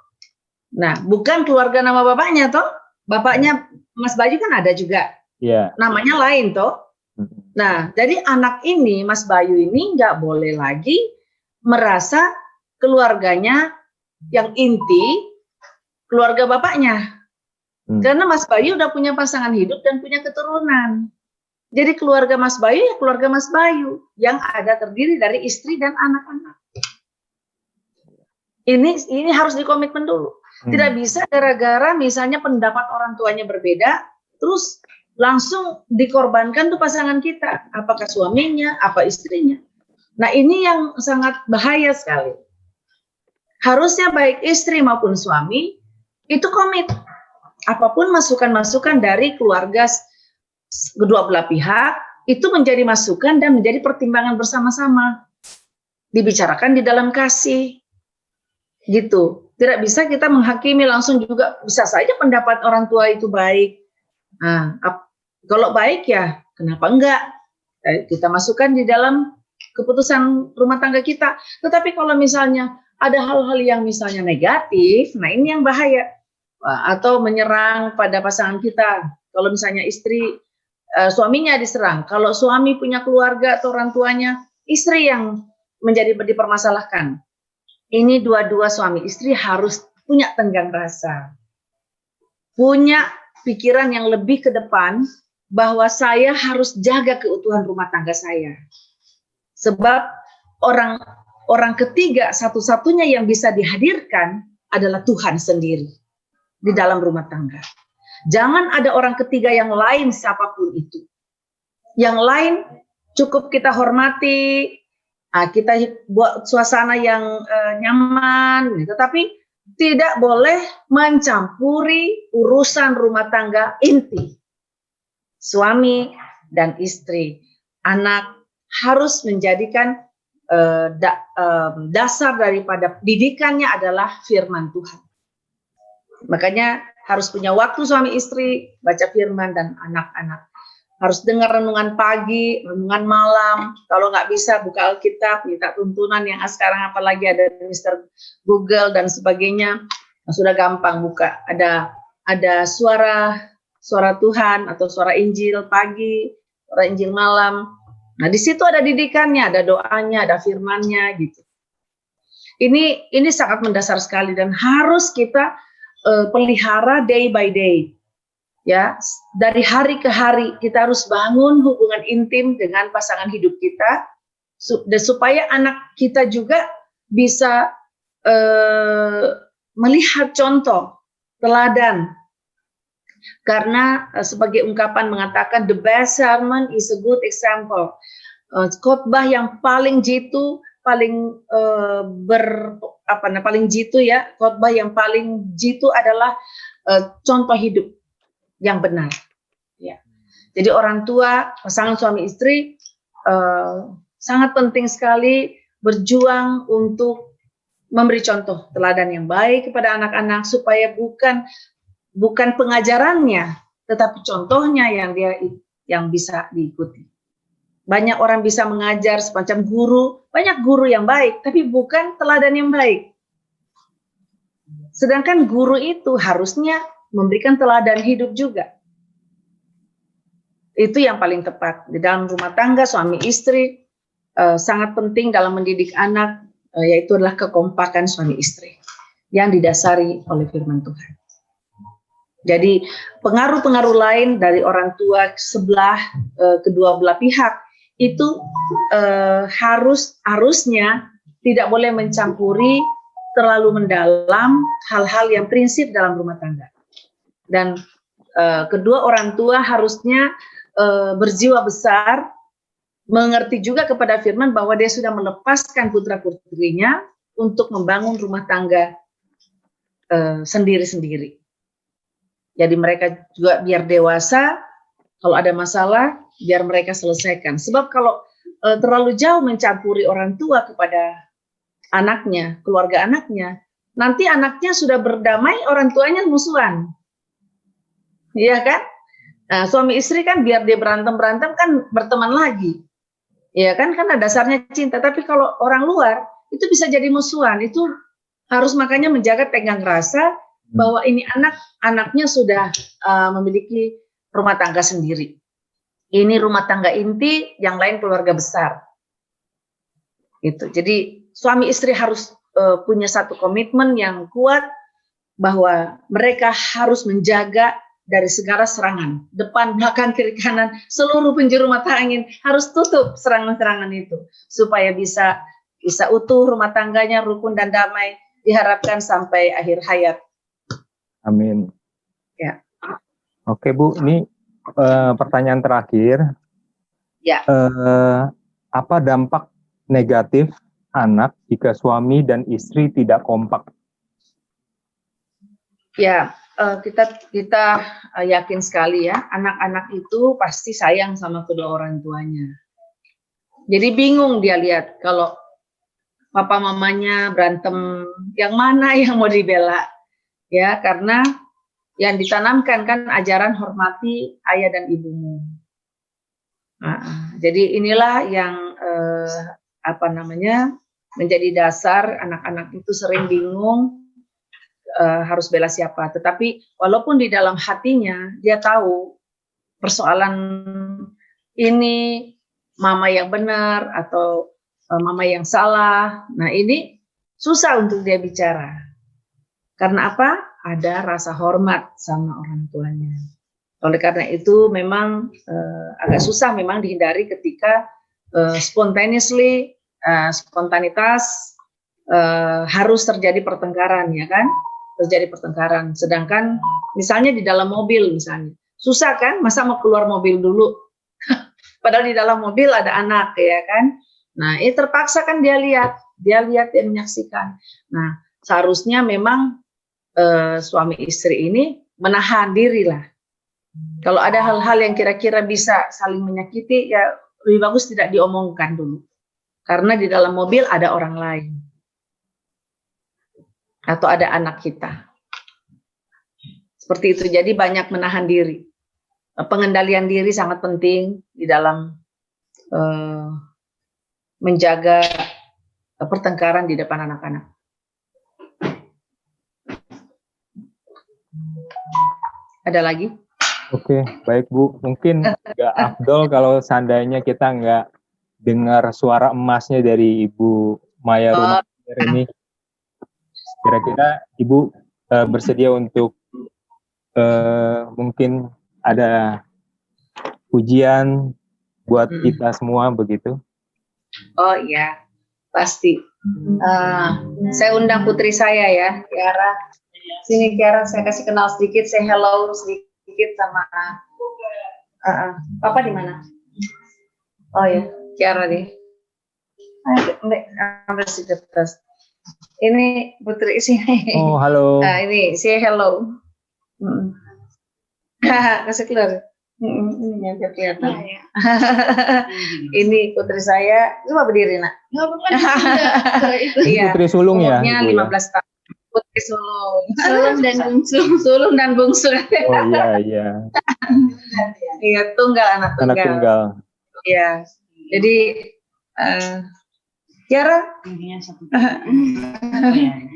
Nah, bukan keluarga nama bapaknya toh. Bapaknya Mas Bayu kan ada juga. Iya. Namanya lain toh. Nah, jadi anak ini, Mas Bayu ini nggak boleh lagi merasa keluarganya yang inti keluarga bapaknya. Karena Mas Bayu udah punya pasangan hidup dan punya keturunan. Jadi keluarga Mas Bayu ya keluarga Mas Bayu yang ada terdiri dari istri dan anak-anak. Ini harus dikomitmen dulu. Tidak bisa gara-gara misalnya pendapat orang tuanya berbeda, terus langsung dikorbankan tuh pasangan kita, apakah suaminya, apa istrinya. Nah, ini yang sangat bahaya sekali. Harusnya baik istri maupun suami itu komit. Apapun masukan-masukan dari keluarga kedua belah pihak itu menjadi masukan dan menjadi pertimbangan bersama-sama. Dibicarakan di dalam kasih. Gitu. Tidak bisa kita menghakimi langsung juga. Bisa saja pendapat orang tua itu baik. Nah, kalau baik ya kenapa enggak? Kita masukkan di dalam keputusan rumah tangga kita. Tetapi kalau misalnya ada hal-hal yang misalnya negatif, nah ini yang bahaya. Atau menyerang pada pasangan kita. Kalau misalnya istri, suaminya diserang. Kalau suami punya keluarga atau orang tuanya, istri yang menjadi dipermasalahkan. Ini dua-dua suami istri harus punya tenggang rasa. Punya pikiran yang lebih ke depan bahwa saya harus jaga keutuhan rumah tangga saya. Sebab orang ketiga satu-satunya yang bisa dihadirkan adalah Tuhan sendiri di dalam rumah tangga. Jangan ada orang ketiga yang lain siapapun itu. Yang lain cukup kita hormati, kita buat suasana yang nyaman, tetapi tidak boleh mencampuri urusan rumah tangga inti. Suami dan istri, anak harus menjadikan dasar daripada didikannya adalah firman Tuhan. Makanya harus punya waktu suami istri baca firman dan anak-anak. Harus dengar renungan pagi, renungan malam. Kalau nggak bisa buka Alkitab, minta tuntunan yang sekarang apalagi ada Mr. Google dan sebagainya. Sudah gampang buka. Ada suara Tuhan atau suara Injil pagi, suara Injil malam. Nah, di situ ada didikannya, ada doanya, ada firmannya gitu. Ini sangat mendasar sekali dan harus kita pelihara day by day. Ya, dari hari ke hari kita harus bangun hubungan intim dengan pasangan hidup kita supaya anak kita juga bisa melihat contoh teladan. Karena sebagai ungkapan mengatakan the best sermon is a good example. Khotbah yang paling jitu paling paling jitu ya, khotbah yang paling jitu adalah contoh hidup yang benar. Ya. Jadi orang tua, pasangan suami istri sangat penting sekali berjuang untuk memberi contoh teladan yang baik kepada anak-anak supaya bukan pengajarannya, tetapi contohnya yang bisa diikuti. Banyak orang bisa mengajar semacam guru, banyak guru yang baik, tapi bukan teladan yang baik. Sedangkan guru itu harusnya memberikan teladan hidup juga. Itu yang paling tepat. Di dalam rumah tangga, suami istri, sangat penting dalam mendidik anak, yaitu adalah kekompakan suami istri yang didasari oleh firman Tuhan. Jadi pengaruh-pengaruh lain dari orang tua sebelah, kedua belah pihak, itu harusnya tidak boleh mencampuri terlalu mendalam hal-hal yang prinsip dalam rumah tangga. Dan kedua orang tua harusnya berjiwa besar, mengerti juga kepada firman bahwa dia sudah melepaskan putra-putrinya untuk membangun rumah tangga sendiri-sendiri. Jadi mereka juga biar dewasa, kalau ada masalah, biar mereka selesaikan. Sebab kalau terlalu jauh mencampuri orang tua kepada anaknya, keluarga anaknya, nanti anaknya sudah berdamai, orang tuanya musuhan. Iya kan? Nah, suami istri kan biar dia berantem-berantem kan berteman lagi. Iya kan? Karena dasarnya cinta. Tapi kalau orang luar, itu bisa jadi musuhan. Itu harus makanya menjaga tenggang rasa bahwa ini anaknya sudah memiliki rumah tangga sendiri. Ini rumah tangga inti, yang lain keluarga besar. Gitu. Jadi suami istri harus punya satu komitmen yang kuat bahwa mereka harus menjaga dari segala serangan, depan, belakang, kiri, kanan, seluruh penjuru mata angin harus tutup serangan-serangan itu supaya bisa utuh rumah tangganya, rukun dan damai, diharapkan sampai akhir hayat. Amin. Ya. Oke Bu, ini pertanyaan terakhir. Ya. Apa dampak negatif anak jika suami dan istri tidak kompak? Ya, kita yakin sekali ya, anak-anak itu pasti sayang sama kedua orang tuanya. Jadi bingung dia lihat kalau papa mamanya berantem, yang mana yang mau dibela? Ya, karena yang ditanamkan kan ajaran hormati ayah dan ibumu. Jadi inilah yang menjadi dasar anak-anak itu sering bingung harus bela siapa. Tetapi walaupun di dalam hatinya dia tahu persoalan ini mama yang benar atau mama yang salah. Nah ini susah untuk dia bicara. Karena apa? Ada rasa hormat sama orang tuanya. Oleh karena itu memang agak susah memang dihindari ketika spontanitas harus terjadi pertengkaran, ya kan? Terjadi pertengkaran. Sedangkan misalnya di dalam mobil misalnya, susah kan? Masa mau keluar mobil dulu? Padahal di dalam mobil ada anak, ya kan? Nah, ini terpaksa kan dia lihat, dia menyaksikan. Nah, seharusnya memang suami istri ini menahan diri lah. Kalau ada hal-hal yang kira-kira bisa saling menyakiti, ya lebih bagus tidak diomongkan dulu. Karena di dalam mobil ada orang lain. Atau ada anak kita. Seperti itu, jadi banyak menahan diri. Pengendalian diri sangat penting di dalam menjaga pertengkaran di depan anak-anak. Ada lagi? Oke, baik Bu. Mungkin nggak afdol kalau seandainya kita nggak dengar suara emasnya dari Ibu Maya Rumantir ini. Kira-kira Ibu bersedia untuk mungkin ada pujian buat kita semua begitu? Oh iya, pasti. Saya undang putri saya ya, Kiara. Sini Kiara, saya kasih kenal sedikit, say hello sedikit sama Papa di mana? Oh ya, Kiara deh. Ambil di atas. Ini Putri sini. Oh, halo. Ini say hello. Kasih keluar. Ini yang kelihatan. Ya. Ini Putri saya. Coba berdiri, Nak. Nggak apa-apa. Ini Putri sulung ya? Umurnya Ibu, ya? 15 tahun. Putri sulung. Sulung dan bungsu. Sulung dan bungsu. Oh iya, iya. Iya, tunggal, anak tunggal. Anak tunggal. Iya. Jadi Kiara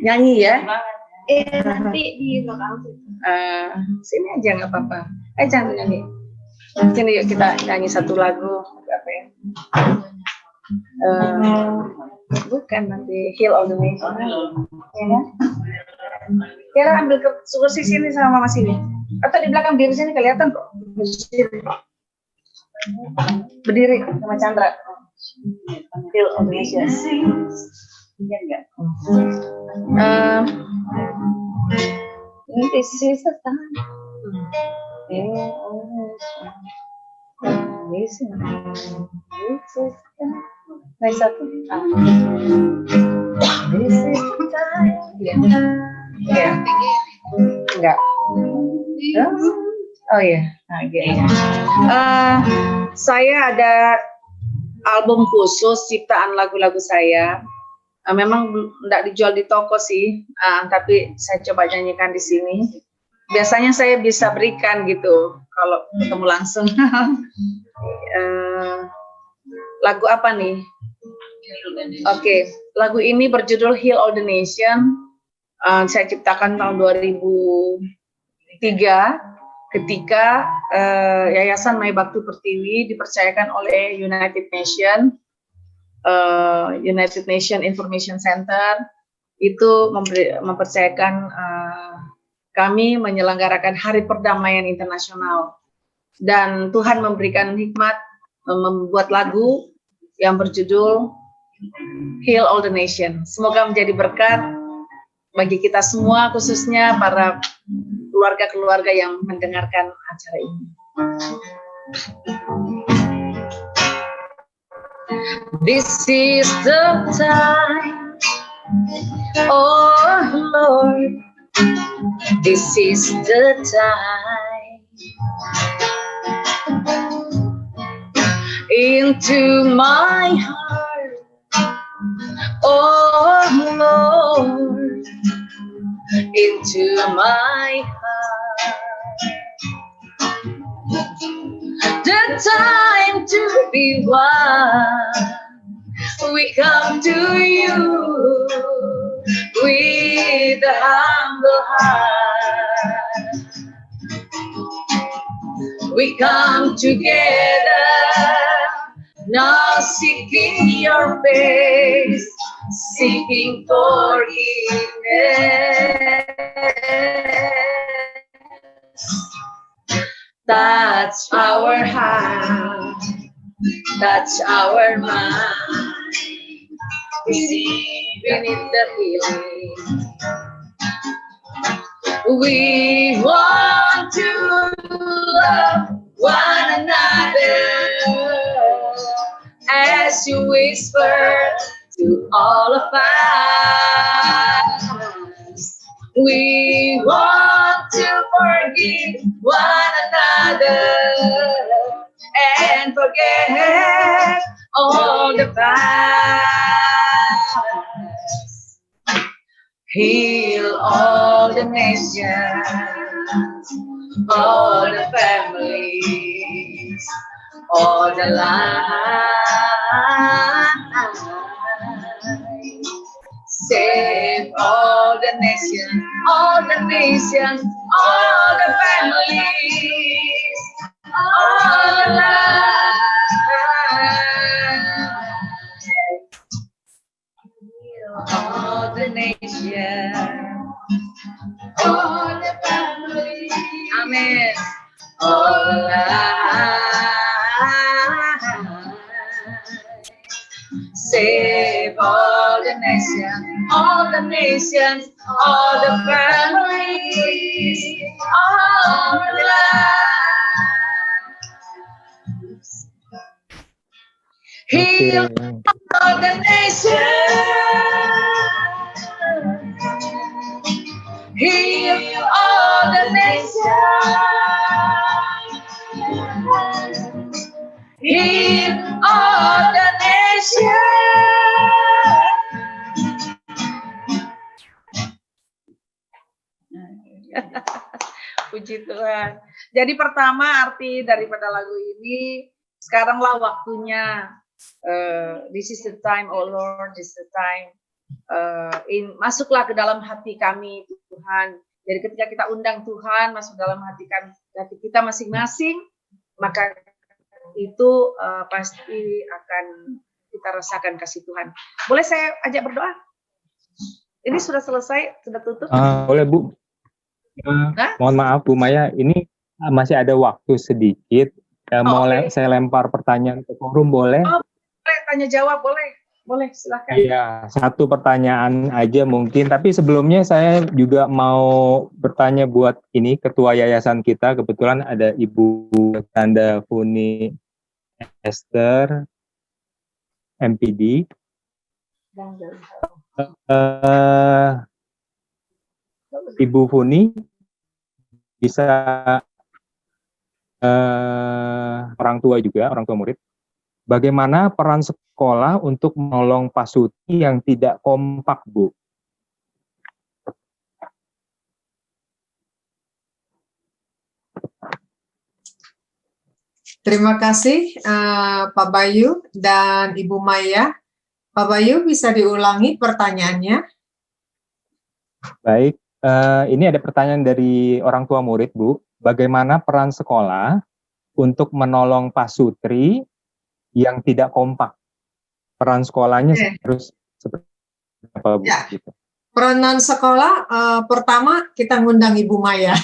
nyanyi ya. Nanti di belakang situ. Sini aja nggak apa-apa. Jangan nyanyi. Sini yuk kita nyanyi satu lagu apa ya? Bukan nanti Heal All the Nation. Ya kan? Kiara ambil ke kursi sini sama mama sini. Atau di belakang diri sini kelihatan kok. Berdiri sama Chandra. Heal All the Nation. Iya enggak? This is the time. This is the time. Naik satu. This is the time. Ya. Enggak. Oh ya. Nah, gitu. Saya ada album khusus ciptaan lagu-lagu saya. Memang tidak dijual di toko sih, tapi saya coba nyanyikan di sini. Biasanya saya bisa berikan gitu kalau ketemu langsung. Lagu apa nih? Oke, lagu ini berjudul Heal All the Nation. Saya ciptakan tahun 2003 ketika Yayasan Mai Bakti Pertiwi dipercayakan oleh United Nation Information Center itu mempercayakan kami menyelenggarakan Hari Perdamaian Internasional, dan Tuhan memberikan hikmat membuat lagu yang berjudul Heal All the Nation. Semoga menjadi berkat bagi kita semua, khususnya para keluarga-keluarga yang mendengarkan acara ini. This is the time, oh Lord, this is the time. Into my heart, oh Lord, into my heart. The time to be one. We come to you with a humble heart. We come together, now seeking your face, seeking forgiveness. Touch our heart, touch our mind. Receiving in the healing. We want to love one another as you whisper to all of us. We want to forgive one another and forget all the past. Heal all the nations, all the families, all the lives. Save all the nations, all the nations, all the families, all the lives. All the nations, all the families, amen. All the lives. Save all the nations, all the nations, all the families, all the lives. Heal all the nations. Heal all the nations. Heal all the nations. Puji Tuhan. Jadi pertama arti daripada lagu ini, sekaranglah waktunya. This is the time, oh Lord, this is the time. Masuklah ke dalam hati kami, Tuhan. Jadi ketika kita undang Tuhan masuk dalam hati kami, hati kita masing-masing, maka itu pasti akan kita rasakan kasih Tuhan. Boleh saya ajak berdoa? Ini sudah selesai, sudah tutup. Boleh Bu. Mohon maaf Bu Maya, ini masih ada waktu sedikit. Okay. Saya lempar pertanyaan ke forum, boleh? Boleh tanya jawab, boleh. Boleh, silakan. Iya, satu pertanyaan aja mungkin. Tapi sebelumnya saya juga mau bertanya buat ini ketua yayasan kita. Kebetulan ada Ibu Tanda Funi Esther, MPD. Ibu Funi bisa orang tua juga, orang tua murid. Bagaimana peran sekolah untuk menolong pasuti yang tidak kompak, Bu? Terima kasih Pak Bayu dan Ibu Maya. Pak Bayu bisa diulangi pertanyaannya? Baik, ini ada pertanyaan dari orang tua murid, Bu. Bagaimana peran sekolah untuk menolong pasutri yang tidak kompak? Peran sekolahnya harus seperti apa, Bu? Ya. Gitu. Peranan sekolah, pertama kita ngundang Ibu Maya.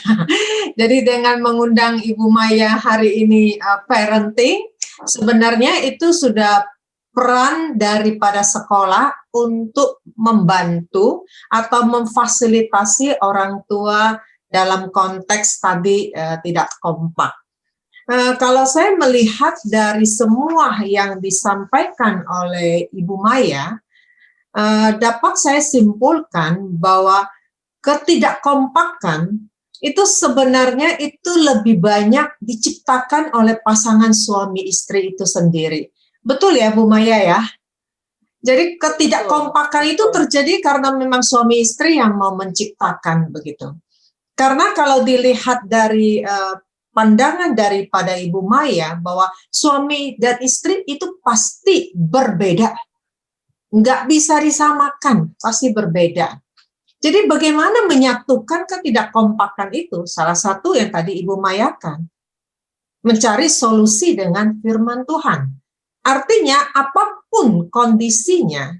Jadi dengan mengundang Ibu Maya hari ini parenting, sebenarnya itu sudah peran daripada sekolah untuk membantu atau memfasilitasi orang tua dalam konteks tadi tidak kompak. Kalau saya melihat dari semua yang disampaikan oleh Ibu Maya, dapat saya simpulkan bahwa ketidakkompakan itu sebenarnya itu lebih banyak diciptakan oleh pasangan suami istri itu sendiri. Betul ya Bu Maya ya? Jadi ketidakkompakan itu terjadi karena memang suami istri yang mau menciptakan begitu. Karena kalau dilihat dari pandangan daripada Ibu Maya bahwa suami dan istri itu pasti berbeda. Nggak bisa disamakan, pasti berbeda. Jadi bagaimana menyatukan ketidakkompakan itu? Salah satu yang tadi Ibu Mayakan, mencari solusi dengan firman Tuhan. Artinya apapun kondisinya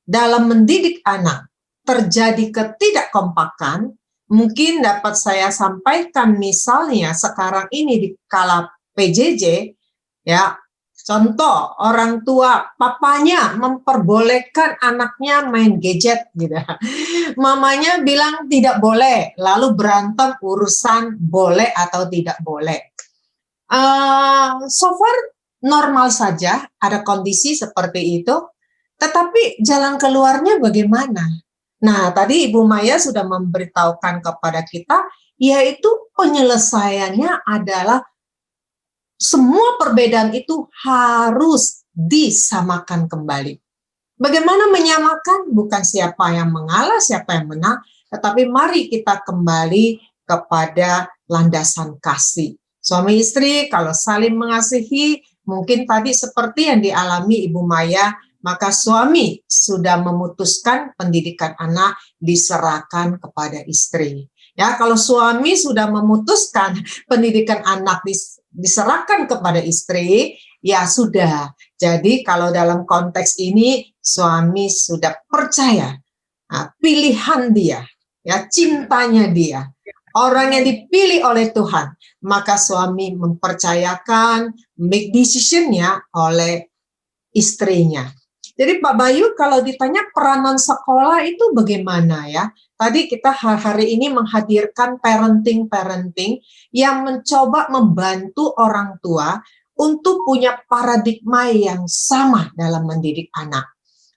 dalam mendidik anak terjadi ketidakkompakan, mungkin dapat saya sampaikan misalnya sekarang ini di kala PJJ, ya. Contoh, orang tua, papanya memperbolehkan anaknya main gadget, gitu. Mamanya bilang tidak boleh, lalu berantem urusan boleh atau tidak boleh. So far normal saja, ada kondisi seperti itu, tetapi jalan keluarnya bagaimana? Nah, tadi Ibu Maya sudah memberitahukan kepada kita, yaitu penyelesaiannya adalah semua perbedaan itu harus disamakan kembali. Bagaimana menyamakan? Bukan siapa yang mengalah, siapa yang menang, tetapi mari kita kembali kepada landasan kasih. Suami istri kalau saling mengasihi, mungkin tadi seperti yang dialami Ibu Maya, maka suami sudah memutuskan pendidikan anak diserahkan kepada istri. Ya, kalau suami sudah memutuskan pendidikan anak diserahkan kepada istri, ya sudah. Jadi kalau dalam konteks ini suami sudah percaya pilihan dia, ya cintanya dia, orang yang dipilih oleh Tuhan, maka suami mempercayakan make decision-nya oleh istrinya. Jadi Pak Bayu kalau ditanya peranan sekolah itu bagaimana ya? Tadi kita hari ini menghadirkan parenting yang mencoba membantu orang tua untuk punya paradigma yang sama dalam mendidik anak.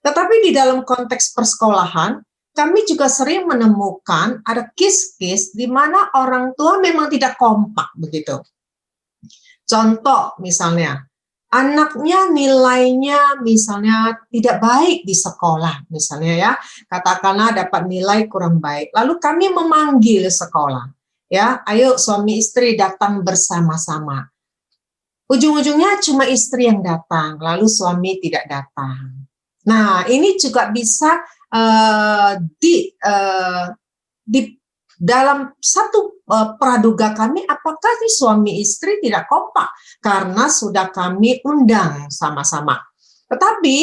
Tetapi di dalam konteks persekolahan, kami juga sering menemukan ada case-case di mana orang tua memang tidak kompak begitu. Contoh misalnya, anaknya nilainya misalnya tidak baik di sekolah, misalnya ya, katakanlah dapat nilai kurang baik. Lalu kami memanggil sekolah, ya, ayo suami istri datang bersama-sama. Ujung-ujungnya cuma istri yang datang, lalu suami tidak datang. Nah, ini juga bisa di dalam satu praduga kami, apakah nih suami istri tidak kompak karena sudah kami undang sama-sama. Tetapi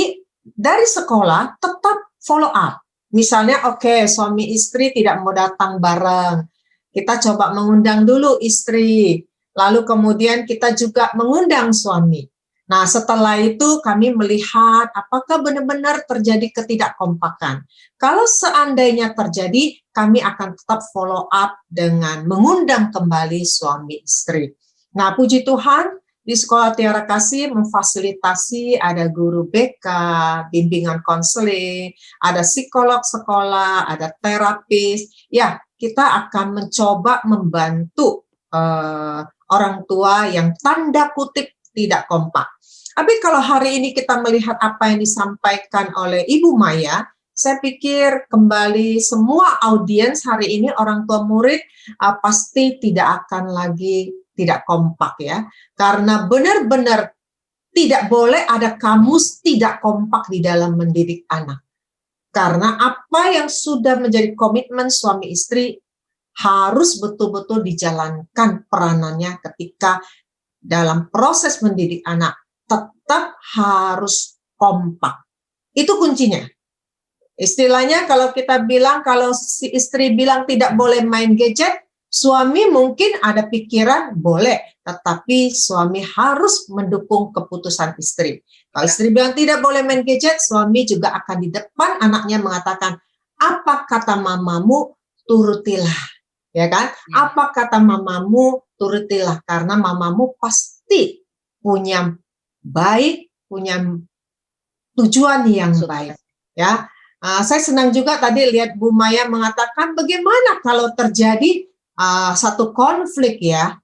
dari sekolah tetap follow up. Misalnya, oke, suami istri tidak mau datang bareng. Kita coba mengundang dulu istri. Lalu kemudian kita juga mengundang suami. Nah, setelah itu kami melihat apakah benar-benar terjadi ketidakkompakan. Kalau seandainya terjadi, kami akan tetap follow up dengan mengundang kembali suami istri. Nah, puji Tuhan, di Sekolah Tiara Kasih memfasilitasi ada guru BK, bimbingan konseling, ada psikolog sekolah, ada terapis. Ya, kita akan mencoba membantu orang tua yang tanda kutip tidak kompak. Tapi kalau hari ini kita melihat apa yang disampaikan oleh Ibu Maya, saya pikir kembali semua audiens hari ini orang tua murid pasti tidak akan lagi tidak kompak ya. Karena benar-benar tidak boleh ada kamus tidak kompak di dalam mendidik anak. Karena apa yang sudah menjadi komitmen suami istri harus betul-betul dijalankan peranannya ketika dalam proses mendidik anak. Tetap harus kompak. Itu kuncinya. Istilahnya kalau kita bilang, kalau si istri bilang tidak boleh main gadget, suami mungkin ada pikiran boleh, tetapi suami harus mendukung keputusan istri. Kalau istri bilang tidak boleh main gadget, suami juga akan di depan anaknya mengatakan, apa kata mamamu, turutilah. Ya kan? Apa kata mamamu, turutilah. Karena mamamu pasti punya baik, punya tujuan yang baik. Ya, saya senang juga tadi lihat Bu Maya mengatakan bagaimana kalau terjadi satu konflik ya.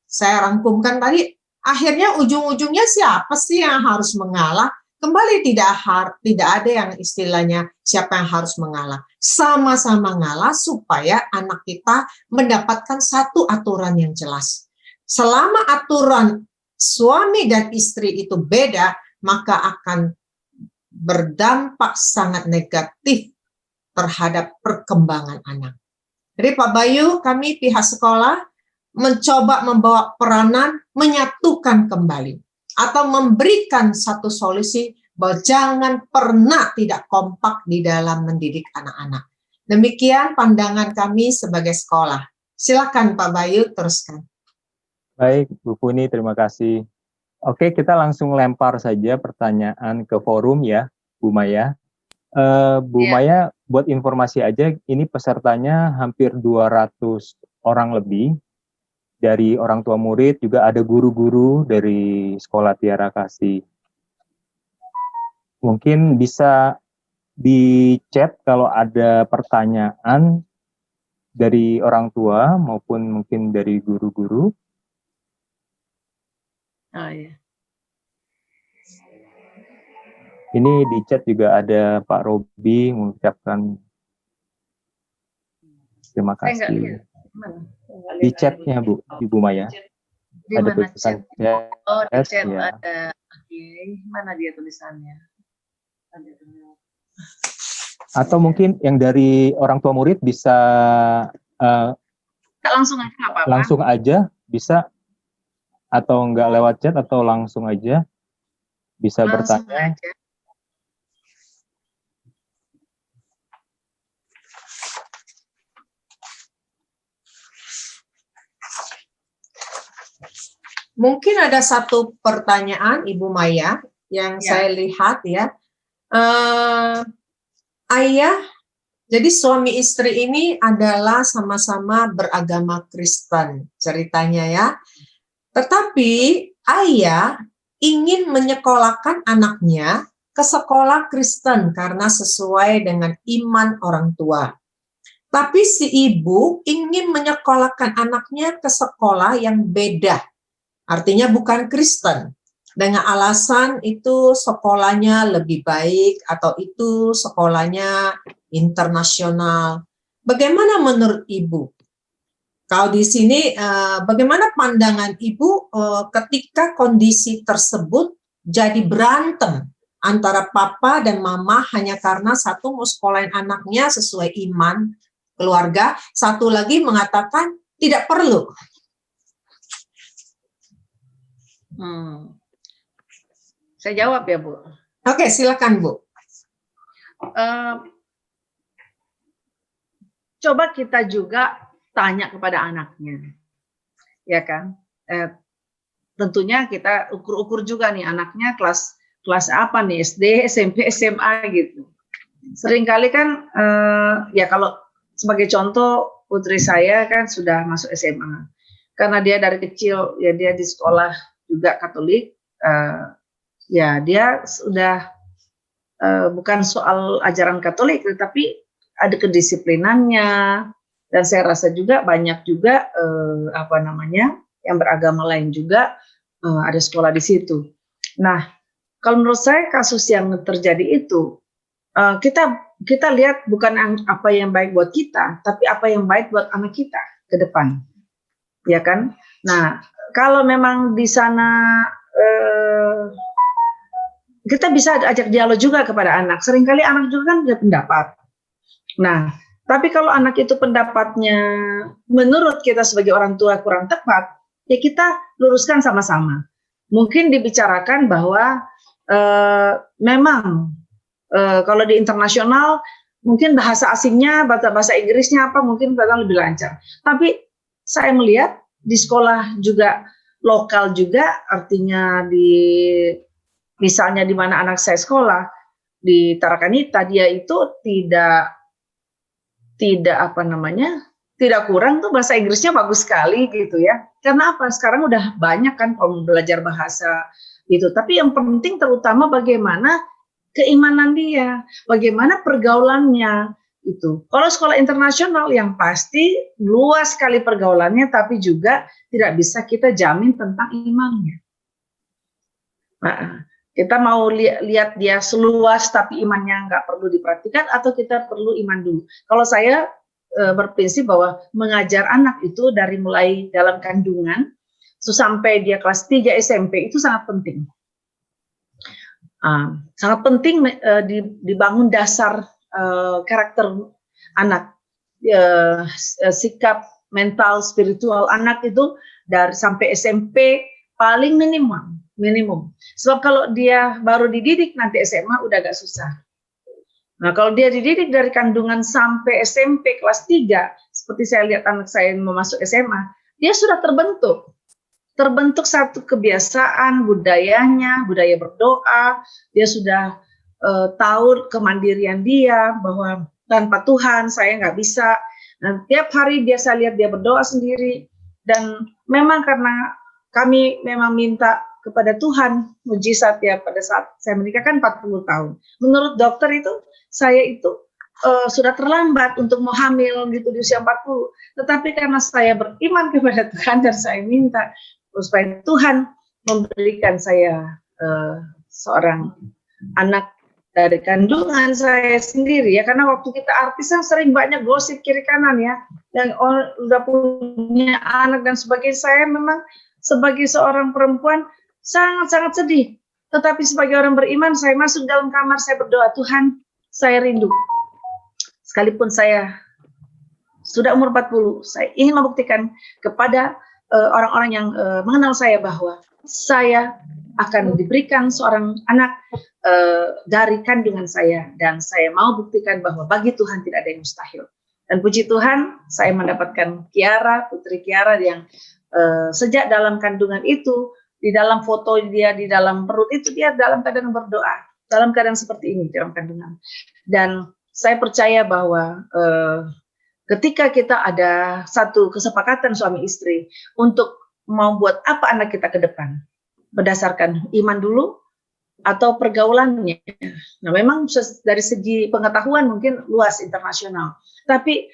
Saya rangkumkan tadi, akhirnya ujung-ujungnya siapa sih yang harus mengalah? Kembali tidak ada yang istilahnya siapa yang harus mengalah. Sama-sama ngalah supaya anak kita mendapatkan satu aturan yang jelas. Selama aturan suami dan istri itu beda, maka akan berdampak sangat negatif terhadap perkembangan anak. Jadi Pak Bayu, kami pihak sekolah mencoba membawa peranan menyatukan kembali atau memberikan satu solusi bahwa jangan pernah tidak kompak di dalam mendidik anak-anak. Demikian pandangan kami sebagai sekolah. Silakan Pak Bayu, teruskan. Baik, Bu Puni, terima kasih. Oke, kita langsung lempar saja pertanyaan ke forum ya, Bu Maya. Bu Maya, buat informasi aja, ini pesertanya hampir 200 orang lebih. Dari orang tua murid, juga ada guru-guru dari Sekolah Tiara Kasih. Mungkin bisa di chat kalau ada pertanyaan dari orang tua maupun mungkin dari guru-guru. Oh iya. Ini di chat juga ada Pak Robi mengucapkan terima kasih. Di chatnya Bu, Ibu Maya. Di Ada mana tulisan chat? chat. Oh, di chat Ya. ada. Oke, mana dia tulisannya? Atau mungkin yang dari orang tua murid bisa Langsung aja nggak apa-apa. langsung aja, bisa atau enggak lewat chat atau langsung aja bisa Langsung bertanya. aja. Mungkin ada satu pertanyaan Ibu Maya yang saya lihat ya. Ayah, jadi suami istri ini adalah sama-sama beragama Kristen ceritanya ya. Tetapi ayah ingin menyekolahkan anaknya ke sekolah Kristen karena sesuai dengan iman orang tua. Tapi si ibu ingin menyekolahkan anaknya ke sekolah yang beda, artinya bukan Kristen, dengan alasan itu sekolahnya lebih baik atau itu sekolahnya internasional. Bagaimana menurut ibu? Kalau di sini, bagaimana pandangan ibu ketika kondisi tersebut jadi berantem antara papa dan mama hanya karena satu mau sekolahin anaknya sesuai iman keluarga, satu lagi mengatakan tidak perlu. Saya jawab ya, Bu. Oke, silakan Bu. Coba kita juga tanya kepada anaknya, ya kan? Tentunya kita ukur-ukur juga nih anaknya kelas apa nih, SD, SMP, SMA gitu. Seringkali kan, ya kalau sebagai contoh putri saya kan sudah masuk SMA, karena dia dari kecil ya dia di sekolah juga Katolik, ya dia sudah bukan soal ajaran Katolik, tetapi ada kedisiplinannya, dan saya rasa juga banyak juga yang beragama lain juga ada sekolah di situ. Nah, kalau menurut saya kasus yang terjadi itu kita lihat bukan apa yang baik buat kita, tapi apa yang baik buat anak kita ke depan, ya kan? Nah, kalau memang di sana kita bisa ajak dialog juga kepada anak. Seringkali anak juga kan punya pendapat. Nah, tapi kalau anak itu pendapatnya menurut kita sebagai orang tua kurang tepat, ya kita luruskan sama-sama. Mungkin dibicarakan bahwa memang kalau di internasional mungkin bahasa asingnya, bahasa Inggrisnya apa mungkin lebih lancar. Tapi saya melihat di sekolah juga lokal juga, artinya misalnya di mana anak saya sekolah di Tarakanita, dia itu tidak kurang tuh, bahasa Inggrisnya bagus sekali gitu ya. Karena apa? Sekarang udah banyak kan kalau belajar bahasa itu. Tapi yang penting terutama bagaimana keimanan dia, bagaimana pergaulannya itu. Kalau sekolah internasional yang pasti luas sekali pergaulannya, tapi juga tidak bisa kita jamin tentang imannya. Nah, kita mau lihat dia seluas tapi imannya nggak perlu diperhatikan, atau kita perlu iman dulu. Kalau saya berprinsip bahwa mengajar anak itu dari mulai dalam kandungan sampai dia kelas 3 SMP itu sangat penting. Sangat penting dibangun dasar karakter anak, sikap mental spiritual anak itu dari sampai SMP paling minimum. Sebab kalau dia baru dididik nanti SMA udah agak susah. Nah, kalau dia dididik dari kandungan sampai SMP kelas 3, seperti saya lihat anak saya mau masuk SMA, dia sudah terbentuk satu kebiasaan, budaya berdoa, dia sudah tahu kemandirian dia, bahwa tanpa Tuhan saya nggak bisa. Nah, tiap hari saya lihat dia berdoa sendiri, dan memang karena kami memang minta kepada Tuhan mujizat ya, pada saat saya menikah kan 40 tahun. Menurut dokter itu, saya itu sudah terlambat untuk mau hamil gitu di usia 40. Tetapi karena saya beriman kepada Tuhan dan saya minta supaya Tuhan memberikan saya seorang anak dari kandungan saya sendiri ya, karena waktu kita artis kan sering banyak gosip kiri kanan ya, yang udah punya anak dan sebagainya. Saya memang sebagai seorang perempuan sangat-sangat sedih, tetapi sebagai orang beriman saya masuk dalam kamar, saya berdoa, Tuhan saya rindu, sekalipun saya sudah umur 40, saya ingin membuktikan kepada orang-orang yang mengenal saya bahwa saya akan diberikan seorang anak dari kandungan saya, dan saya mau buktikan bahwa bagi Tuhan tidak ada yang mustahil. Dan puji Tuhan, saya mendapatkan Kiara, putri Kiara yang sejak dalam kandungan itu, di dalam foto dia di dalam perut itu, dia dalam keadaan berdoa, dalam keadaan seperti ini dalam kandungan. Dan saya percaya bahwa ketika kita ada satu kesepakatan suami istri untuk mau buat apa anak kita ke depan, berdasarkan iman dulu, atau pergaulannya. Nah, memang dari segi pengetahuan mungkin luas internasional. Tapi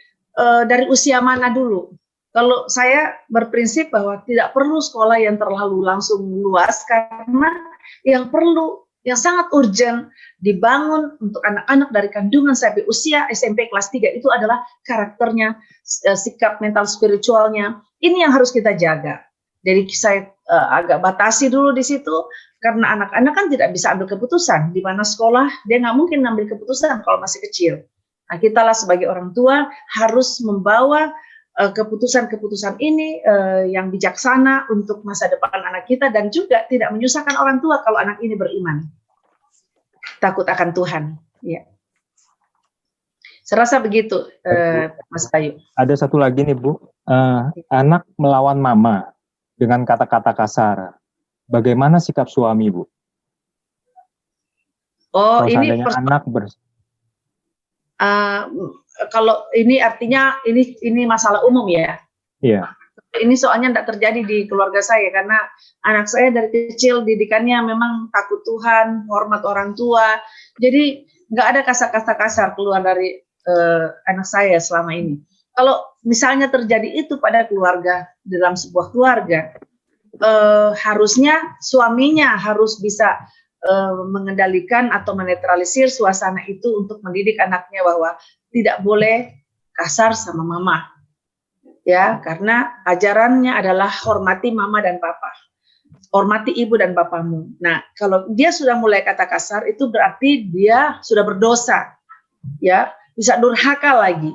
dari usia mana dulu? Kalau saya berprinsip bahwa tidak perlu sekolah yang terlalu langsung luas, karena yang perlu, yang sangat urgent dibangun untuk anak-anak dari kandungan sampai usia SMP kelas 3 itu adalah karakternya, sikap mental spiritualnya. Ini yang harus kita jaga. Jadi saya agak batasi dulu di situ, karena anak-anak kan tidak bisa ambil keputusan. Di mana sekolah, dia nggak mungkin ambil keputusan kalau masih kecil. Nah, kita lah sebagai orang tua harus membawa keputusan-keputusan ini yang bijaksana untuk masa depan anak kita, dan juga tidak menyusahkan orang tua kalau anak ini beriman, takut akan Tuhan. Ya. Saya rasa begitu, Mas Bayu. Ada satu lagi nih Bu, anak melawan mama dengan kata-kata kasar. Bagaimana sikap suami, Bu? Oh, kalau ini anak kalau ini artinya ini masalah umum ya. Iya. Ini soalnya tidak terjadi di keluarga saya, karena anak saya dari kecil didikannya memang takut Tuhan, hormat orang tua. Jadi nggak ada kata-kata kasar keluar dari anak saya selama ini. Kalau misalnya terjadi itu pada keluarga, dalam sebuah keluarga, harusnya suaminya harus bisa mengendalikan atau menetralisir suasana itu untuk mendidik anaknya bahwa tidak boleh kasar sama mama, ya, karena ajarannya adalah hormati mama dan papa, hormati ibu dan bapamu. Nah, kalau dia sudah mulai kata kasar, itu berarti dia sudah berdosa, ya, bisa durhaka lagi.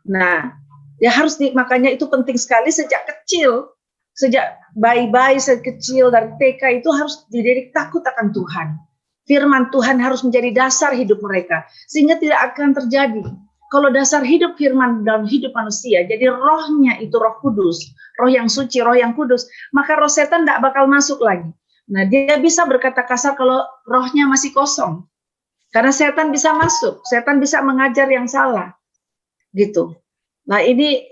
Nah, ya harus makanya itu penting sekali sejak kecil, sejak bayi-bayi sekecil dari TK itu harus dididik takut akan Tuhan. Firman Tuhan harus menjadi dasar hidup mereka, sehingga tidak akan terjadi. Kalau dasar hidup firman dalam hidup manusia, jadi rohnya itu roh kudus, roh yang suci, roh yang kudus, maka roh setan tidak bakal masuk lagi. Nah, dia bisa berkata kasar kalau rohnya masih kosong. Karena setan bisa masuk, setan bisa mengajar yang salah. Gitu. Nah, ini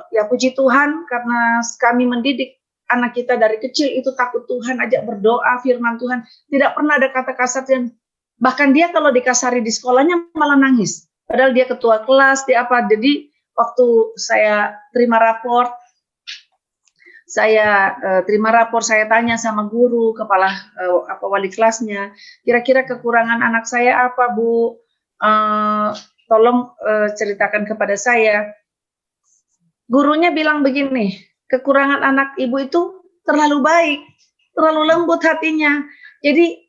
ya puji Tuhan, karena kami mendidik anak kita dari kecil itu takut Tuhan, ajak berdoa, firman Tuhan, tidak pernah ada kata kasar, dan bahkan dia kalau dikasari di sekolahnya malah nangis. Padahal dia ketua kelas, dia apa. Jadi waktu saya terima rapor, saya tanya sama guru, kepala wali kelasnya, kira-kira kekurangan anak saya apa, Bu? Tolong ceritakan kepada saya. Gurunya bilang begini, kekurangan anak ibu itu terlalu baik, terlalu lembut hatinya. Jadi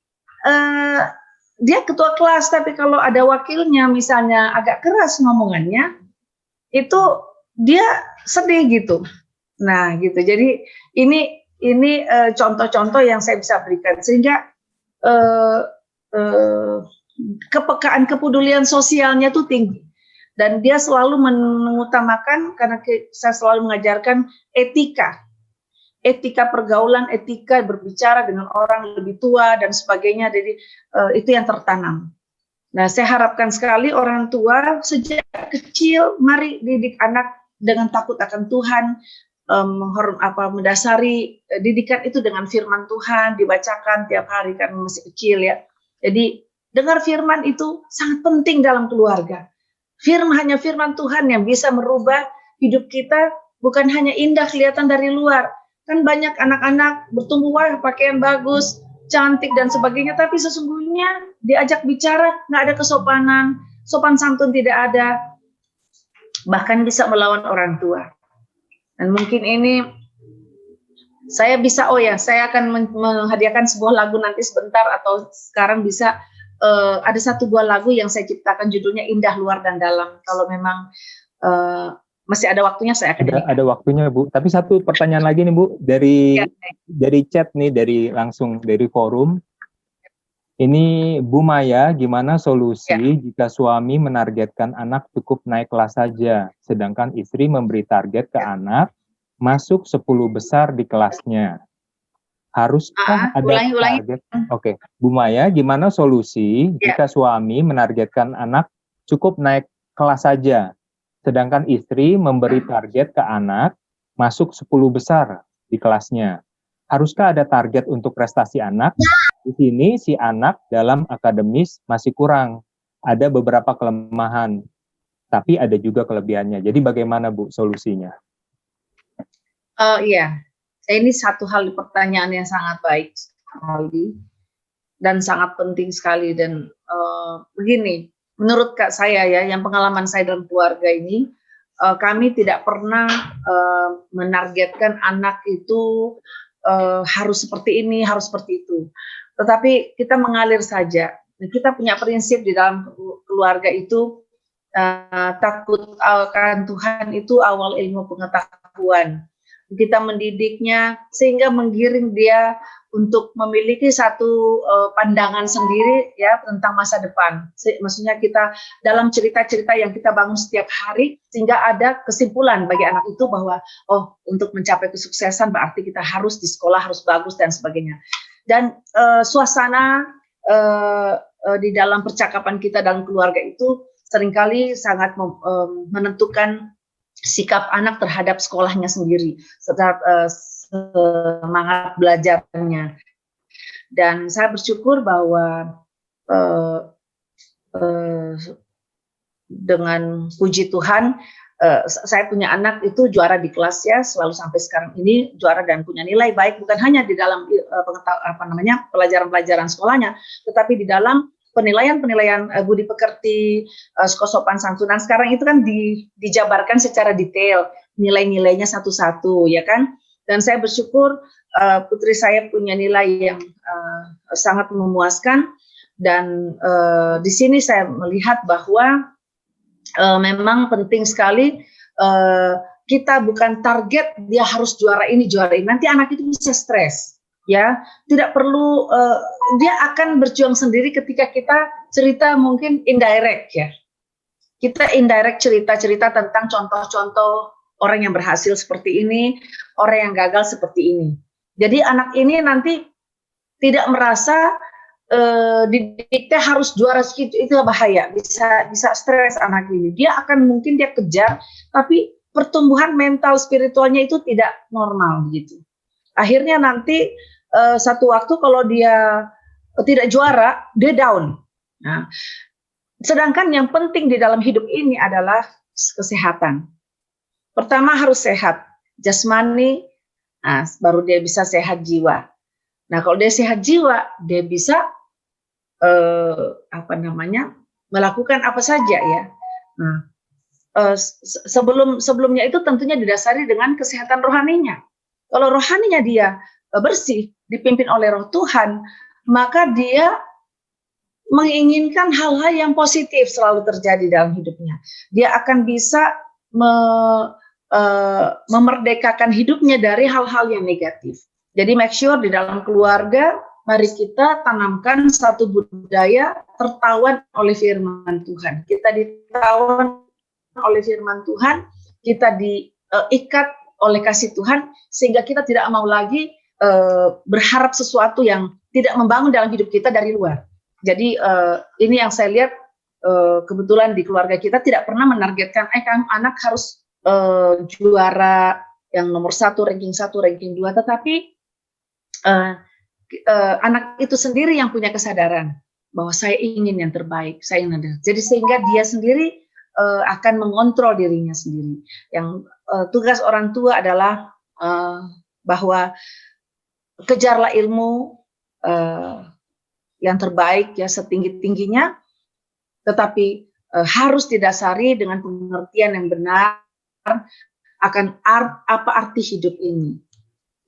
dia ketua kelas, tapi kalau ada wakilnya misalnya agak keras ngomongannya, itu dia sedih gitu. Nah, gitu. Jadi ini contoh-contoh yang saya bisa berikan, sehingga kepekaan, kepedulian sosialnya itu tinggi, dan dia selalu mengutamakan, karena saya selalu mengajarkan etika pergaulan, etika berbicara dengan orang lebih tua dan sebagainya. Jadi itu yang tertanam. Nah, saya harapkan sekali orang tua sejak kecil, mari didik anak dengan takut akan Tuhan, mendasari didikan itu dengan firman Tuhan, dibacakan tiap hari kan masih kecil ya. Jadi dengar firman itu sangat penting dalam keluarga. Hanya firman Tuhan yang bisa merubah hidup kita, bukan hanya indah kelihatan dari luar. Kan banyak anak-anak bertumbuh, wah pakaian bagus, cantik dan sebagainya, tapi sesungguhnya diajak bicara nggak ada kesopanan, sopan santun tidak ada, bahkan bisa melawan orang tua. Dan mungkin ini saya bisa, saya akan menghadiahkan sebuah lagu nanti sebentar, atau sekarang bisa. Ada satu buah lagu yang saya ciptakan, judulnya Indah Luar dan Dalam. Kalau memang masih ada waktunya, saya akan ada waktunya, Bu. Tapi satu pertanyaan lagi nih, Bu, dari chat nih, langsung dari forum. Ini Bu Maya, gimana solusi jika suami menargetkan anak cukup naik kelas saja, sedangkan istri memberi target ke anak masuk 10 besar di kelasnya? Haruskah ada target? Oke, Bu Maya, gimana solusi jika suami menargetkan anak cukup naik kelas saja, sedangkan istri memberi target ke anak masuk 10 besar di kelasnya? Haruskah ada target untuk prestasi anak Di sini si anak dalam akademis masih kurang, ada beberapa kelemahan, tapi ada juga kelebihannya. Jadi bagaimana Bu solusinya? Iya, ini satu hal pertanyaan yang sangat baik sekali dan sangat penting sekali dan begini, menurut Kak saya ya, yang pengalaman saya dalam keluarga ini, kami tidak pernah menargetkan anak itu harus seperti ini, harus seperti itu. Tetapi kita mengalir saja. Kita punya prinsip di dalam keluarga itu, takut akan Tuhan itu awal ilmu pengetahuan. Kita mendidiknya sehingga menggiring dia untuk memiliki satu pandangan sendiri ya tentang masa depan. Maksudnya kita dalam cerita-cerita yang kita bangun setiap hari sehingga ada kesimpulan bagi anak itu bahwa oh, untuk mencapai kesuksesan berarti kita harus di sekolah harus bagus dan sebagainya. Dan suasana di dalam percakapan kita dalam keluarga itu seringkali sangat menentukan sikap anak terhadap sekolahnya sendiri, semangat belajarnya. Dan saya bersyukur bahwa dengan puji Tuhan, saya punya anak itu juara di kelas ya, selalu sampai sekarang ini juara dan punya nilai baik, bukan hanya di dalam pelajaran-pelajaran sekolahnya, tetapi di dalam penilaian budi pekerti, sopan santunan. Sekarang itu kan dijabarkan secara detail nilai-nilainya satu-satu ya kan. Dan saya bersyukur putri saya punya nilai yang sangat memuaskan dan di sini saya melihat bahwa memang penting sekali kita bukan target dia harus juara ini. Nanti anak itu bisa stres. Ya, tidak perlu dia akan berjuang sendiri ketika kita cerita mungkin indirect ya. Kita indirect cerita-cerita tentang contoh-contoh orang yang berhasil seperti ini, orang yang gagal seperti ini. Jadi anak ini nanti tidak merasa didikte harus juara segitu, itu bahaya, bisa stres anak ini. Dia akan mungkin dia kejar, tapi pertumbuhan mental spiritualnya itu tidak normal gitu. Akhirnya nanti satu waktu kalau dia tidak juara, dia down. Nah, sedangkan yang penting di dalam hidup ini adalah kesehatan. Pertama harus sehat, jasmani, nah, baru dia bisa sehat jiwa. Nah, kalau dia sehat jiwa, dia bisa melakukan apa saja ya. Nah, sebelumnya itu tentunya didasari dengan kesehatan rohaninya. Kalau rohaninya dia bersih, dipimpin oleh Roh Tuhan, maka dia menginginkan hal-hal yang positif selalu terjadi dalam hidupnya. Dia akan bisa memerdekakan hidupnya dari hal-hal yang negatif. Jadi make sure di dalam keluarga, mari kita tanamkan satu budaya tertawan oleh firman Tuhan. Kita ditawan oleh firman Tuhan, kita diikat oleh kasih Tuhan, sehingga kita tidak mau lagi berharap sesuatu yang tidak membangun dalam hidup kita dari luar. Jadi ini yang saya lihat kebetulan di keluarga kita tidak pernah menargetkan anak harus juara yang nomor 1, ranking 1, ranking 2, tetapi anak itu sendiri yang punya kesadaran bahwa saya ingin yang terbaik, saya ingin ada. Jadi sehingga dia sendiri akan mengontrol dirinya sendiri. Yang tugas orang tua adalah bahwa kejarlah ilmu yang terbaik ya setinggi-tingginya, tetapi harus didasari dengan pengertian yang benar akan apa arti hidup ini.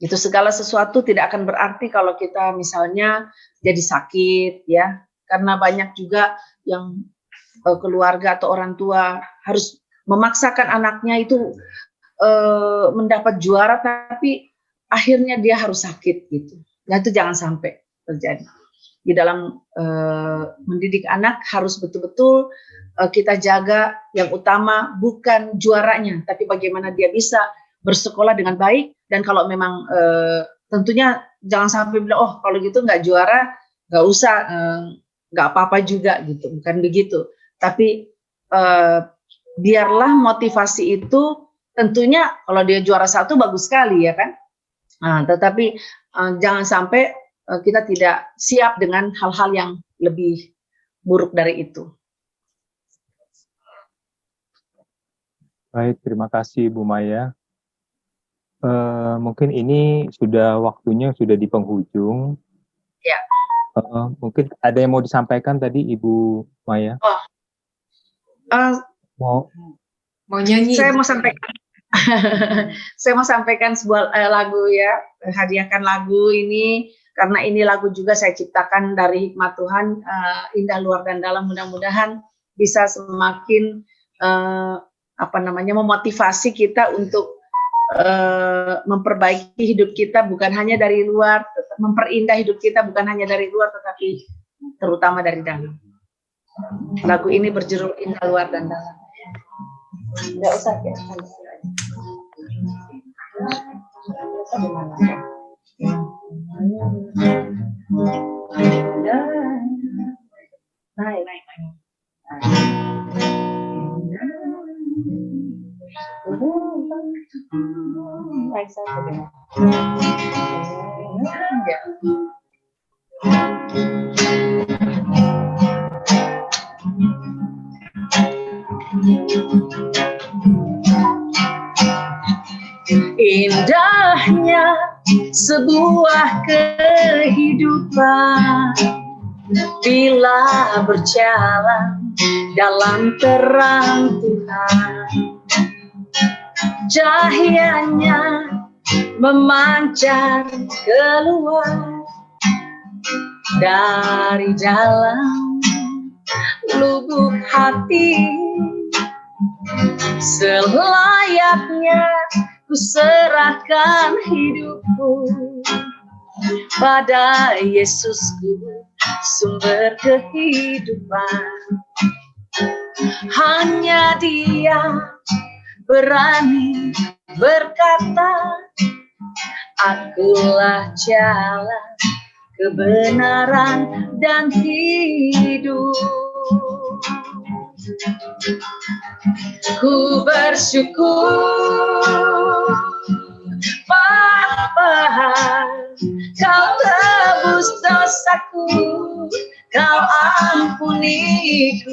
Itu segala sesuatu tidak akan berarti kalau kita misalnya jadi sakit ya, karena banyak juga yang keluarga atau orang tua harus memaksakan anaknya itu mendapat juara tapi akhirnya dia harus sakit gitu. Nah itu jangan sampai terjadi. Di dalam mendidik anak harus betul-betul kita jaga yang utama bukan juaranya, tapi bagaimana dia bisa bersekolah dengan baik. Dan kalau memang tentunya jangan sampai bilang oh kalau gitu nggak juara nggak usah, nggak apa-apa juga gitu, bukan begitu. Tapi biarlah motivasi itu tentunya kalau dia juara 1 bagus sekali ya kan. Nah, tetapi jangan sampai kita tidak siap dengan hal-hal yang lebih buruk dari itu. Baik, terima kasih Bu Maya. Mungkin ini waktunya sudah di penghujung. Ya. Mungkin ada yang mau disampaikan tadi Ibu Maya? Mau nyanyi? Saya mau sampaikan, saya mau sampaikan sebuah lagu ya, hadiahkan lagu ini karena ini lagu juga saya ciptakan dari hikmat Tuhan, indah luar dan dalam, mudah-mudahan bisa semakin memotivasi kita untuk memperbaiki hidup kita bukan hanya dari luar, memperindah hidup kita bukan hanya dari luar tetapi terutama dari dalam. Lagu ini berjudul Indah Luar dan Dalam. Enggak usah ya. Indahnya sebuah kehidupan bila berjalan dalam terang Tuhan. Cahayanya memancar keluar dari dalam lubuk hati. Selayaknya ku serahkan hidupku pada Yesusku, sumber kehidupan. Hanya Dia berani berkata, akulah jalan, kebenaran dan hidup. Ku bersyukur Bapa, Kau tebus dosaku, Kau ampuniku,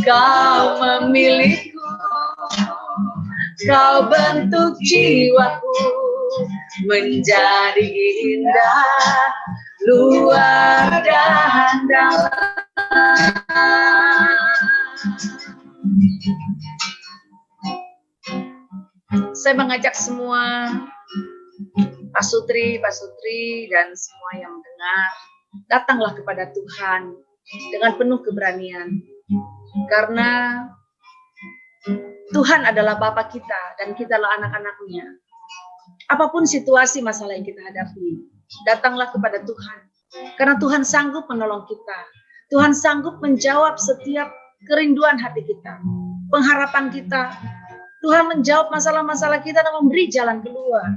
Kau memilihku, Kau bentuk jiwaku menjadi indah luar dan dalam. Saya mengajak semua Pak Sutri dan semua yang mendengar, datanglah kepada Tuhan dengan penuh keberanian, karena Tuhan adalah Bapa kita dan kitalah anak-anaknya. Apapun situasi masalah yang kita hadapi, datanglah kepada Tuhan, karena Tuhan sanggup menolong kita. Tuhan sanggup menjawab setiap kerinduan hati kita, pengharapan kita. Tuhan menjawab masalah-masalah kita dan memberi jalan keluar.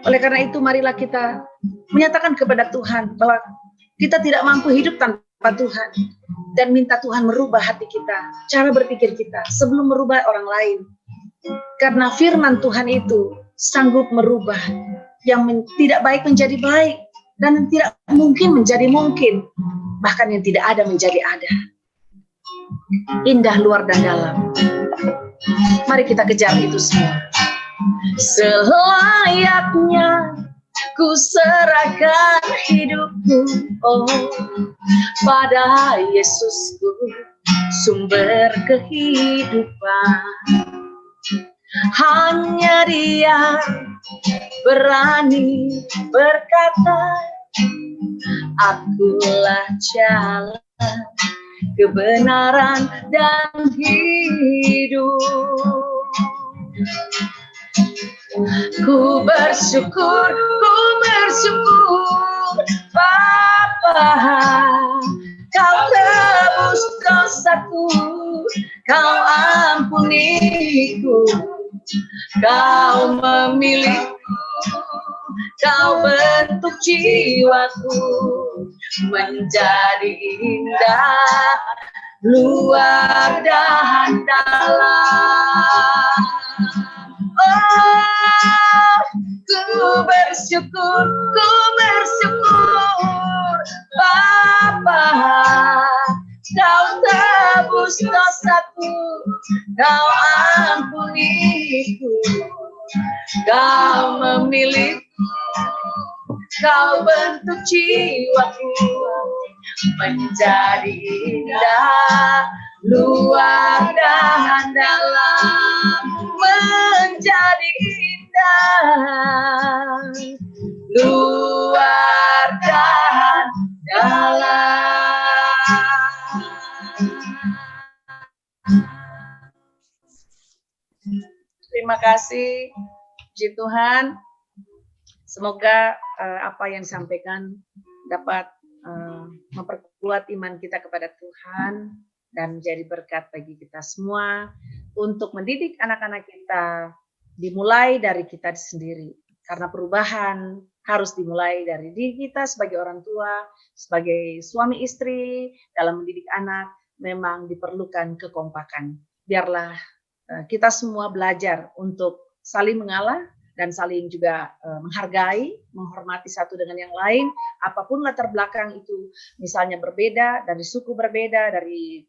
Oleh karena itu, marilah kita menyatakan kepada Tuhan bahwa kita tidak mampu hidup tanpa Tuhan, dan minta Tuhan merubah hati kita, cara berpikir kita sebelum merubah orang lain. Karena firman Tuhan itu sanggup merubah yang tidak baik menjadi baik, dan yang tidak mungkin menjadi mungkin, bahkan yang tidak ada menjadi ada. Indah luar dan dalam. Mari kita kejar itu semua. Selayaknya ku serahkan hidupku, pada Yesusku, sumber kehidupan. Hanya Dia berani berkata, akulah jalan, kebenaran dan hidup. Ku bersyukur Bapa, Kau tebus dosaku, Kau ampuniku, Kau memilihku, Kau bentuk jiwaku menjadi indah luar dan dalam. Oh, ku bersyukur Bapa, Kau tebus dosaku, Kau ampuniku, Kau memilihku, Kau bentuk jiwaku menjadi indah, luar dan dalam menjadi indah, luar dan dalam. Terima kasih, puji Tuhan. Semoga apa yang disampaikan dapat memperkuat iman kita kepada Tuhan dan menjadi berkat bagi kita semua untuk mendidik anak-anak kita, dimulai dari kita sendiri. Karena perubahan harus dimulai dari diri kita sebagai orang tua, sebagai suami istri, dalam mendidik anak memang diperlukan kekompakan. Biarlah kita semua belajar untuk saling mengalah, dan saling juga menghargai, menghormati satu dengan yang lain, apapun latar belakang itu, misalnya berbeda, dari suku berbeda, dari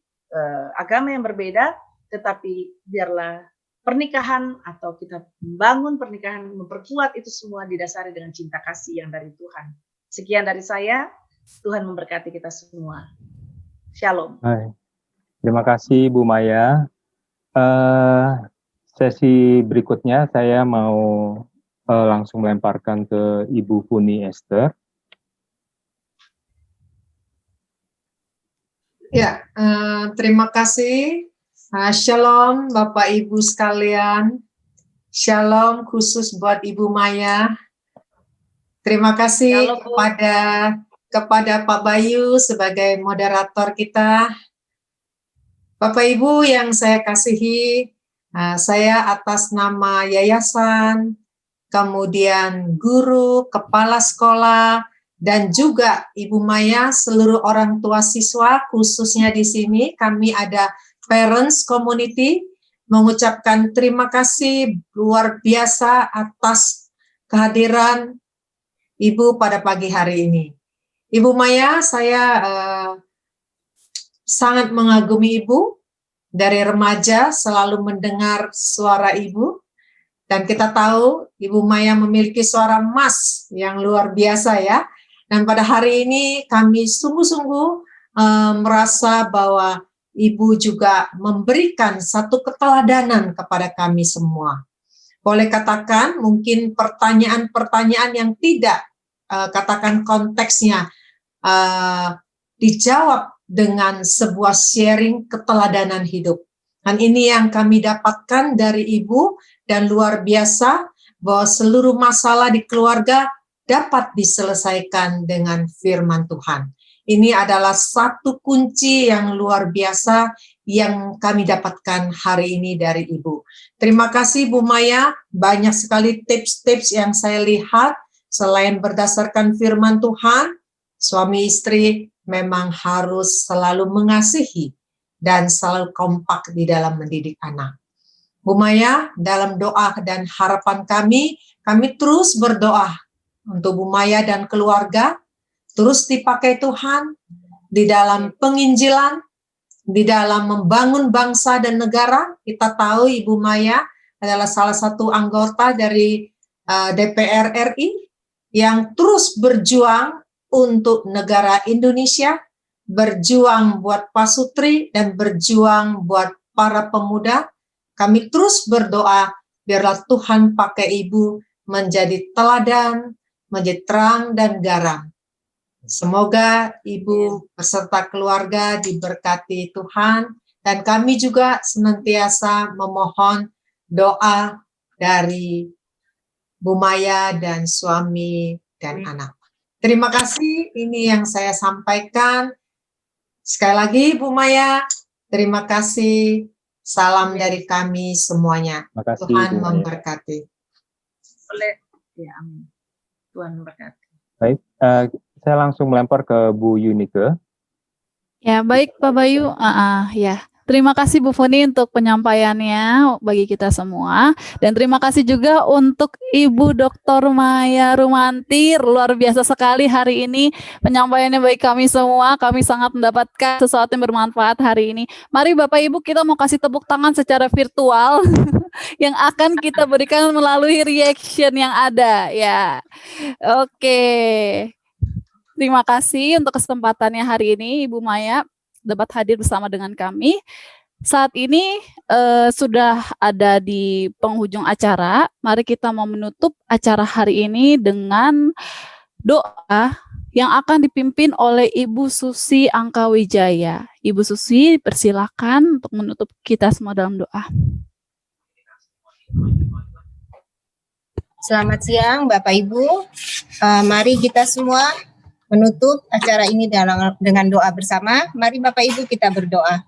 agama yang berbeda, tetapi biarlah pernikahan atau kita membangun pernikahan, memperkuat itu semua didasari dengan cinta kasih yang dari Tuhan. Sekian dari saya, Tuhan memberkati kita semua. Shalom. Hai. Terima kasih Bu Maya. Sesi berikutnya saya mau langsung melemparkan ke Ibu Puni Esther. Ya, terima kasih. Shalom Bapak Ibu sekalian. Shalom khusus buat Ibu Maya. Terima kasih kepada Pak Bayu sebagai moderator kita. Bapak Ibu yang saya kasihi, saya atas nama yayasan, kemudian guru, kepala sekolah, dan juga Ibu Maya, seluruh orang tua siswa, khususnya di sini kami ada parents community, mengucapkan terima kasih luar biasa atas kehadiran Ibu pada pagi hari ini. Ibu Maya, saya sangat mengagumi Ibu. Dari remaja selalu mendengar suara Ibu, dan kita tahu Ibu Maya memiliki suara emas yang luar biasa ya. Dan pada hari ini kami sungguh-sungguh merasa bahwa Ibu juga memberikan satu keteladanan kepada kami semua. Boleh katakan mungkin pertanyaan-pertanyaan yang tidak katakan konteksnya dijawab dengan sebuah sharing keteladanan hidup. Dan ini yang kami dapatkan dari Ibu, dan luar biasa bahwa seluruh masalah di keluarga dapat diselesaikan dengan firman Tuhan. Ini adalah satu kunci yang luar biasa yang kami dapatkan hari ini dari Ibu. Terima kasih Bu Maya, banyak sekali tips-tips yang saya lihat selain berdasarkan firman Tuhan, suami istri memang harus selalu mengasihi dan selalu kompak di dalam mendidik anak. Bu Maya, dalam doa dan harapan kami terus berdoa untuk Bu Maya dan keluarga, terus dipakai Tuhan di dalam penginjilan, di dalam membangun bangsa dan negara. Kita tahu Ibu Maya adalah salah satu anggota dari DPR RI yang terus berjuang untuk negara Indonesia, berjuang buat Pasutri dan berjuang buat para pemuda. Kami terus berdoa biarlah Tuhan pakai Ibu menjadi teladan, menjadi terang dan garam. Semoga Ibu beserta keluarga diberkati Tuhan, dan kami juga senantiasa memohon doa dari Bu Maya dan suami dan anak. Terima kasih, ini yang saya sampaikan. Sekali lagi Bu Maya, terima kasih. Salam dari kami semuanya. Makasih, Tuhan Bu Maya. memberkati. Ya, amin. Tuhan memberkati. Baik, saya langsung melempar ke Bu Yunike. Ya, baik Pak Bayu. Ya. Terima kasih Bu Funi untuk penyampaiannya bagi kita semua. Dan terima kasih juga untuk Ibu Dr. Maya Rumantir. Luar biasa sekali hari ini penyampaiannya bagi kami semua. Kami sangat mendapatkan sesuatu yang bermanfaat hari ini. Mari Bapak Ibu kita mau kasih tepuk tangan secara virtual yang akan kita berikan melalui reaction yang ada ya. Oke. Terima kasih untuk kesempatannya hari ini Ibu Maya dapat hadir bersama dengan kami. Saat ini sudah ada di penghujung acara. Mari kita mau menutup acara hari ini dengan doa yang akan dipimpin oleh Ibu Susi Angkawijaya. Ibu Susi, persilakan untuk menutup kita semua dalam doa. Selamat siang Bapak Ibu. Mari kita semua menutup acara ini dengan doa bersama. Mari Bapak Ibu kita berdoa.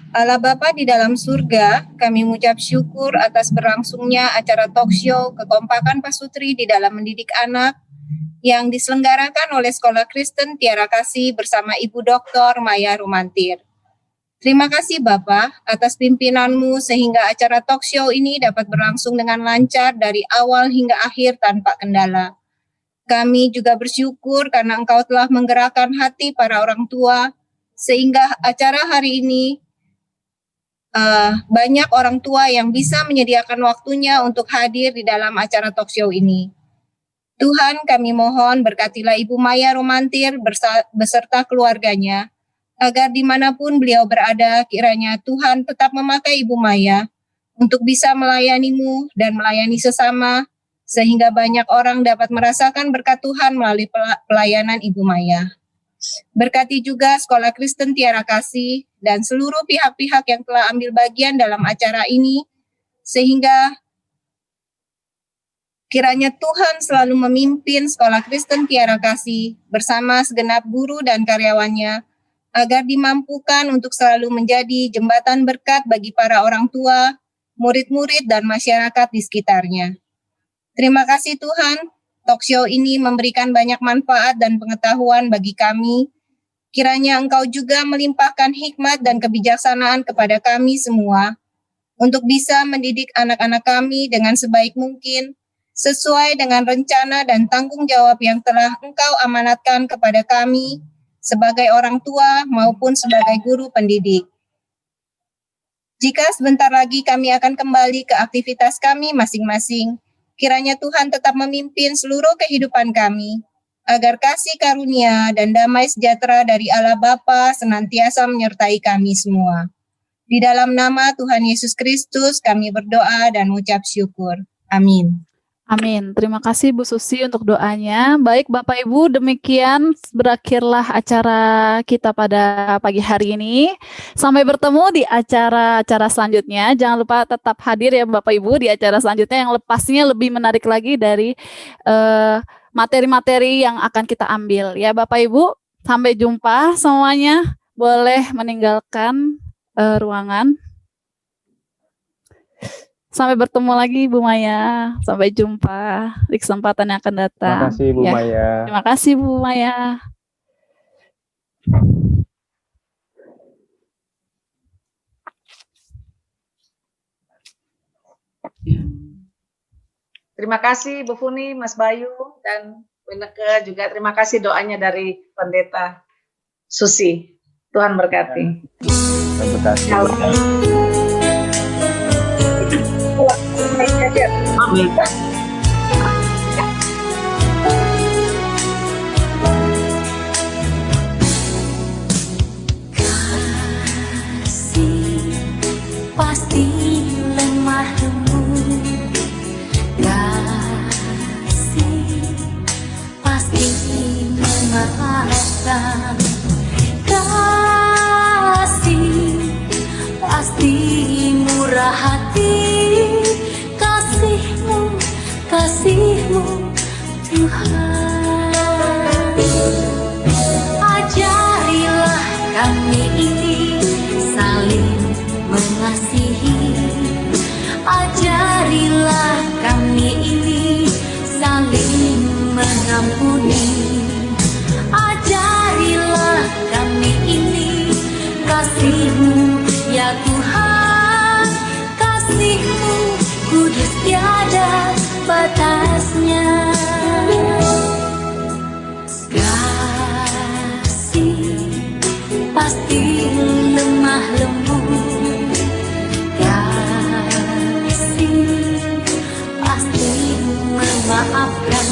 Allah Bapa di dalam surga, kami mengucap syukur atas berlangsungnya acara talk show Kekompakan Pasutri di dalam mendidik anak yang diselenggarakan oleh Sekolah Kristen Tiara Kasih bersama Ibu Dr. Maya Rumantir. Terima kasih Bapak atas pimpinan-Mu sehingga acara talk show ini dapat berlangsung dengan lancar dari awal hingga akhir tanpa kendala. Kami juga bersyukur karena Engkau telah menggerakkan hati para orang tua, sehingga acara hari ini banyak orang tua yang bisa menyediakan waktunya untuk hadir di dalam acara talk show ini. Tuhan, kami mohon berkatilah Ibu Maya Rumantir beserta keluarganya, agar dimanapun beliau berada, kiranya Tuhan tetap memakai Ibu Maya untuk bisa melayani-Mu dan melayani sesama, sehingga banyak orang dapat merasakan berkat Tuhan melalui pelayanan Ibu Maya. Berkati juga Sekolah Kristen Tiara Kasih dan seluruh pihak-pihak yang telah ambil bagian dalam acara ini, sehingga kiranya Tuhan selalu memimpin Sekolah Kristen Tiara Kasih bersama segenap guru dan karyawannya, agar dimampukan untuk selalu menjadi jembatan berkat bagi para orang tua, murid-murid, dan masyarakat di sekitarnya. Terima kasih Tuhan, talk show ini memberikan banyak manfaat dan pengetahuan bagi kami. Kiranya Engkau juga melimpahkan hikmat dan kebijaksanaan kepada kami semua untuk bisa mendidik anak-anak kami dengan sebaik mungkin, sesuai dengan rencana dan tanggung jawab yang telah Engkau amanatkan kepada kami sebagai orang tua maupun sebagai guru pendidik. Jika sebentar lagi kami akan kembali ke aktivitas kami masing-masing, kiranya Tuhan tetap memimpin seluruh kehidupan kami, agar kasih karunia dan damai sejahtera dari Allah Bapa senantiasa menyertai kami semua. Di dalam nama Tuhan Yesus Kristus kami berdoa dan mengucap syukur. Amin. Amin. Terima kasih Bu Susi untuk doanya. Baik Bapak Ibu, demikian berakhirlah acara kita pada pagi hari ini. Sampai bertemu di acara-acara selanjutnya. Jangan lupa tetap hadir ya Bapak Ibu di acara selanjutnya yang lepasnya lebih menarik lagi dari materi-materi yang akan kita ambil. Ya Bapak Ibu, sampai jumpa semuanya. Boleh meninggalkan ruangan. Sampai bertemu lagi Bu Maya. Sampai jumpa di kesempatan yang akan datang. Terima kasih Bu Maya. Terima kasih Bu Maya. Terima kasih Bu Funi, Mas Bayu, dan Bu Inneke juga. Terima kasih doanya dari Pendeta Susi. Tuhan berkati. Terima kasih. Amin. Kasih pasti lemah lembut, kasih pasti memaafkan, kasih pasti murah hati. Kasih-Mu Tuhan, ajarilah kami ini saling mengasihi, ajarilah kami ini saling mengampuni, ajarilah kami ini kasih-Mu ya Tuhan, kasih-Mu kudus tiada batasnya. Kasih pasti lemah lembut, kasih pasti memaafkan,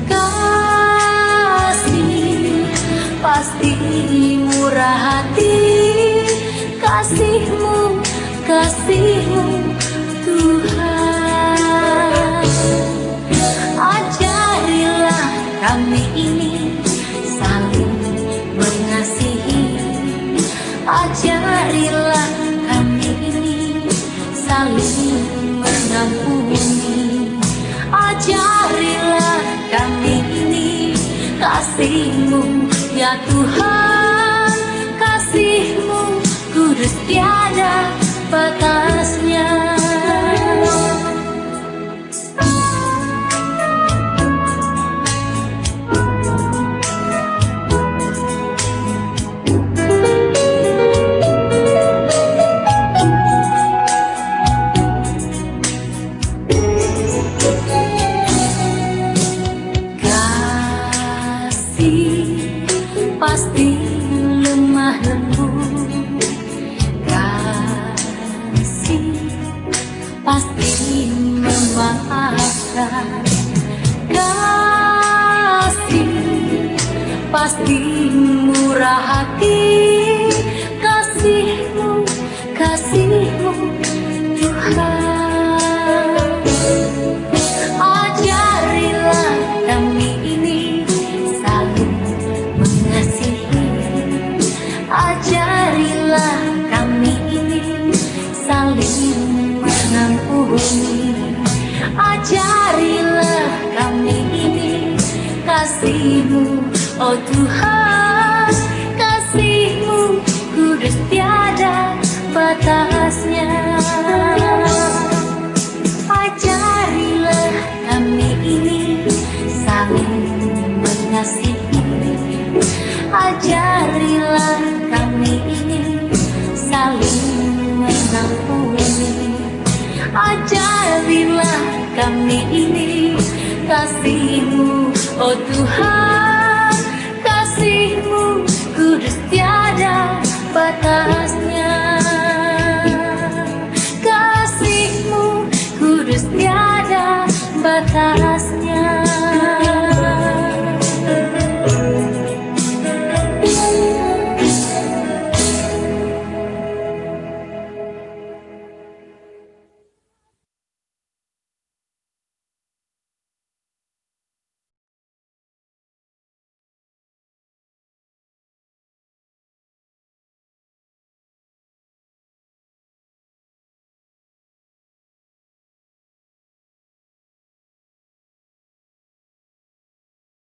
kasih pasti murah hati, kasih-Mu, kasih-Mu Tuhan. Ajarilah kami ini saling mengasihi, ajarilah kami ini saling mengampuni, ajarilah kami ini kasih-Mu ya Tuhan, kasih-Mu kudus tiada batasnya. Pasti lemah lembut, kasih pasti memaafkan, kasih pasti murah hati, kasih-Mu, kasih-Mu Tuhan. Ajarilah kami ini saling mengasihi, ajarilah kami ini saling mengampuni, ajarilah kami ini kasih-Mu, oh Tuhan, kasih-Mu kudus tiada batasnya. Ajarilah kami ini saling mengasihi, ajarilah kami ini saling mengampuni, ajarilah kami ini kasih-Mu, oh Tuhan.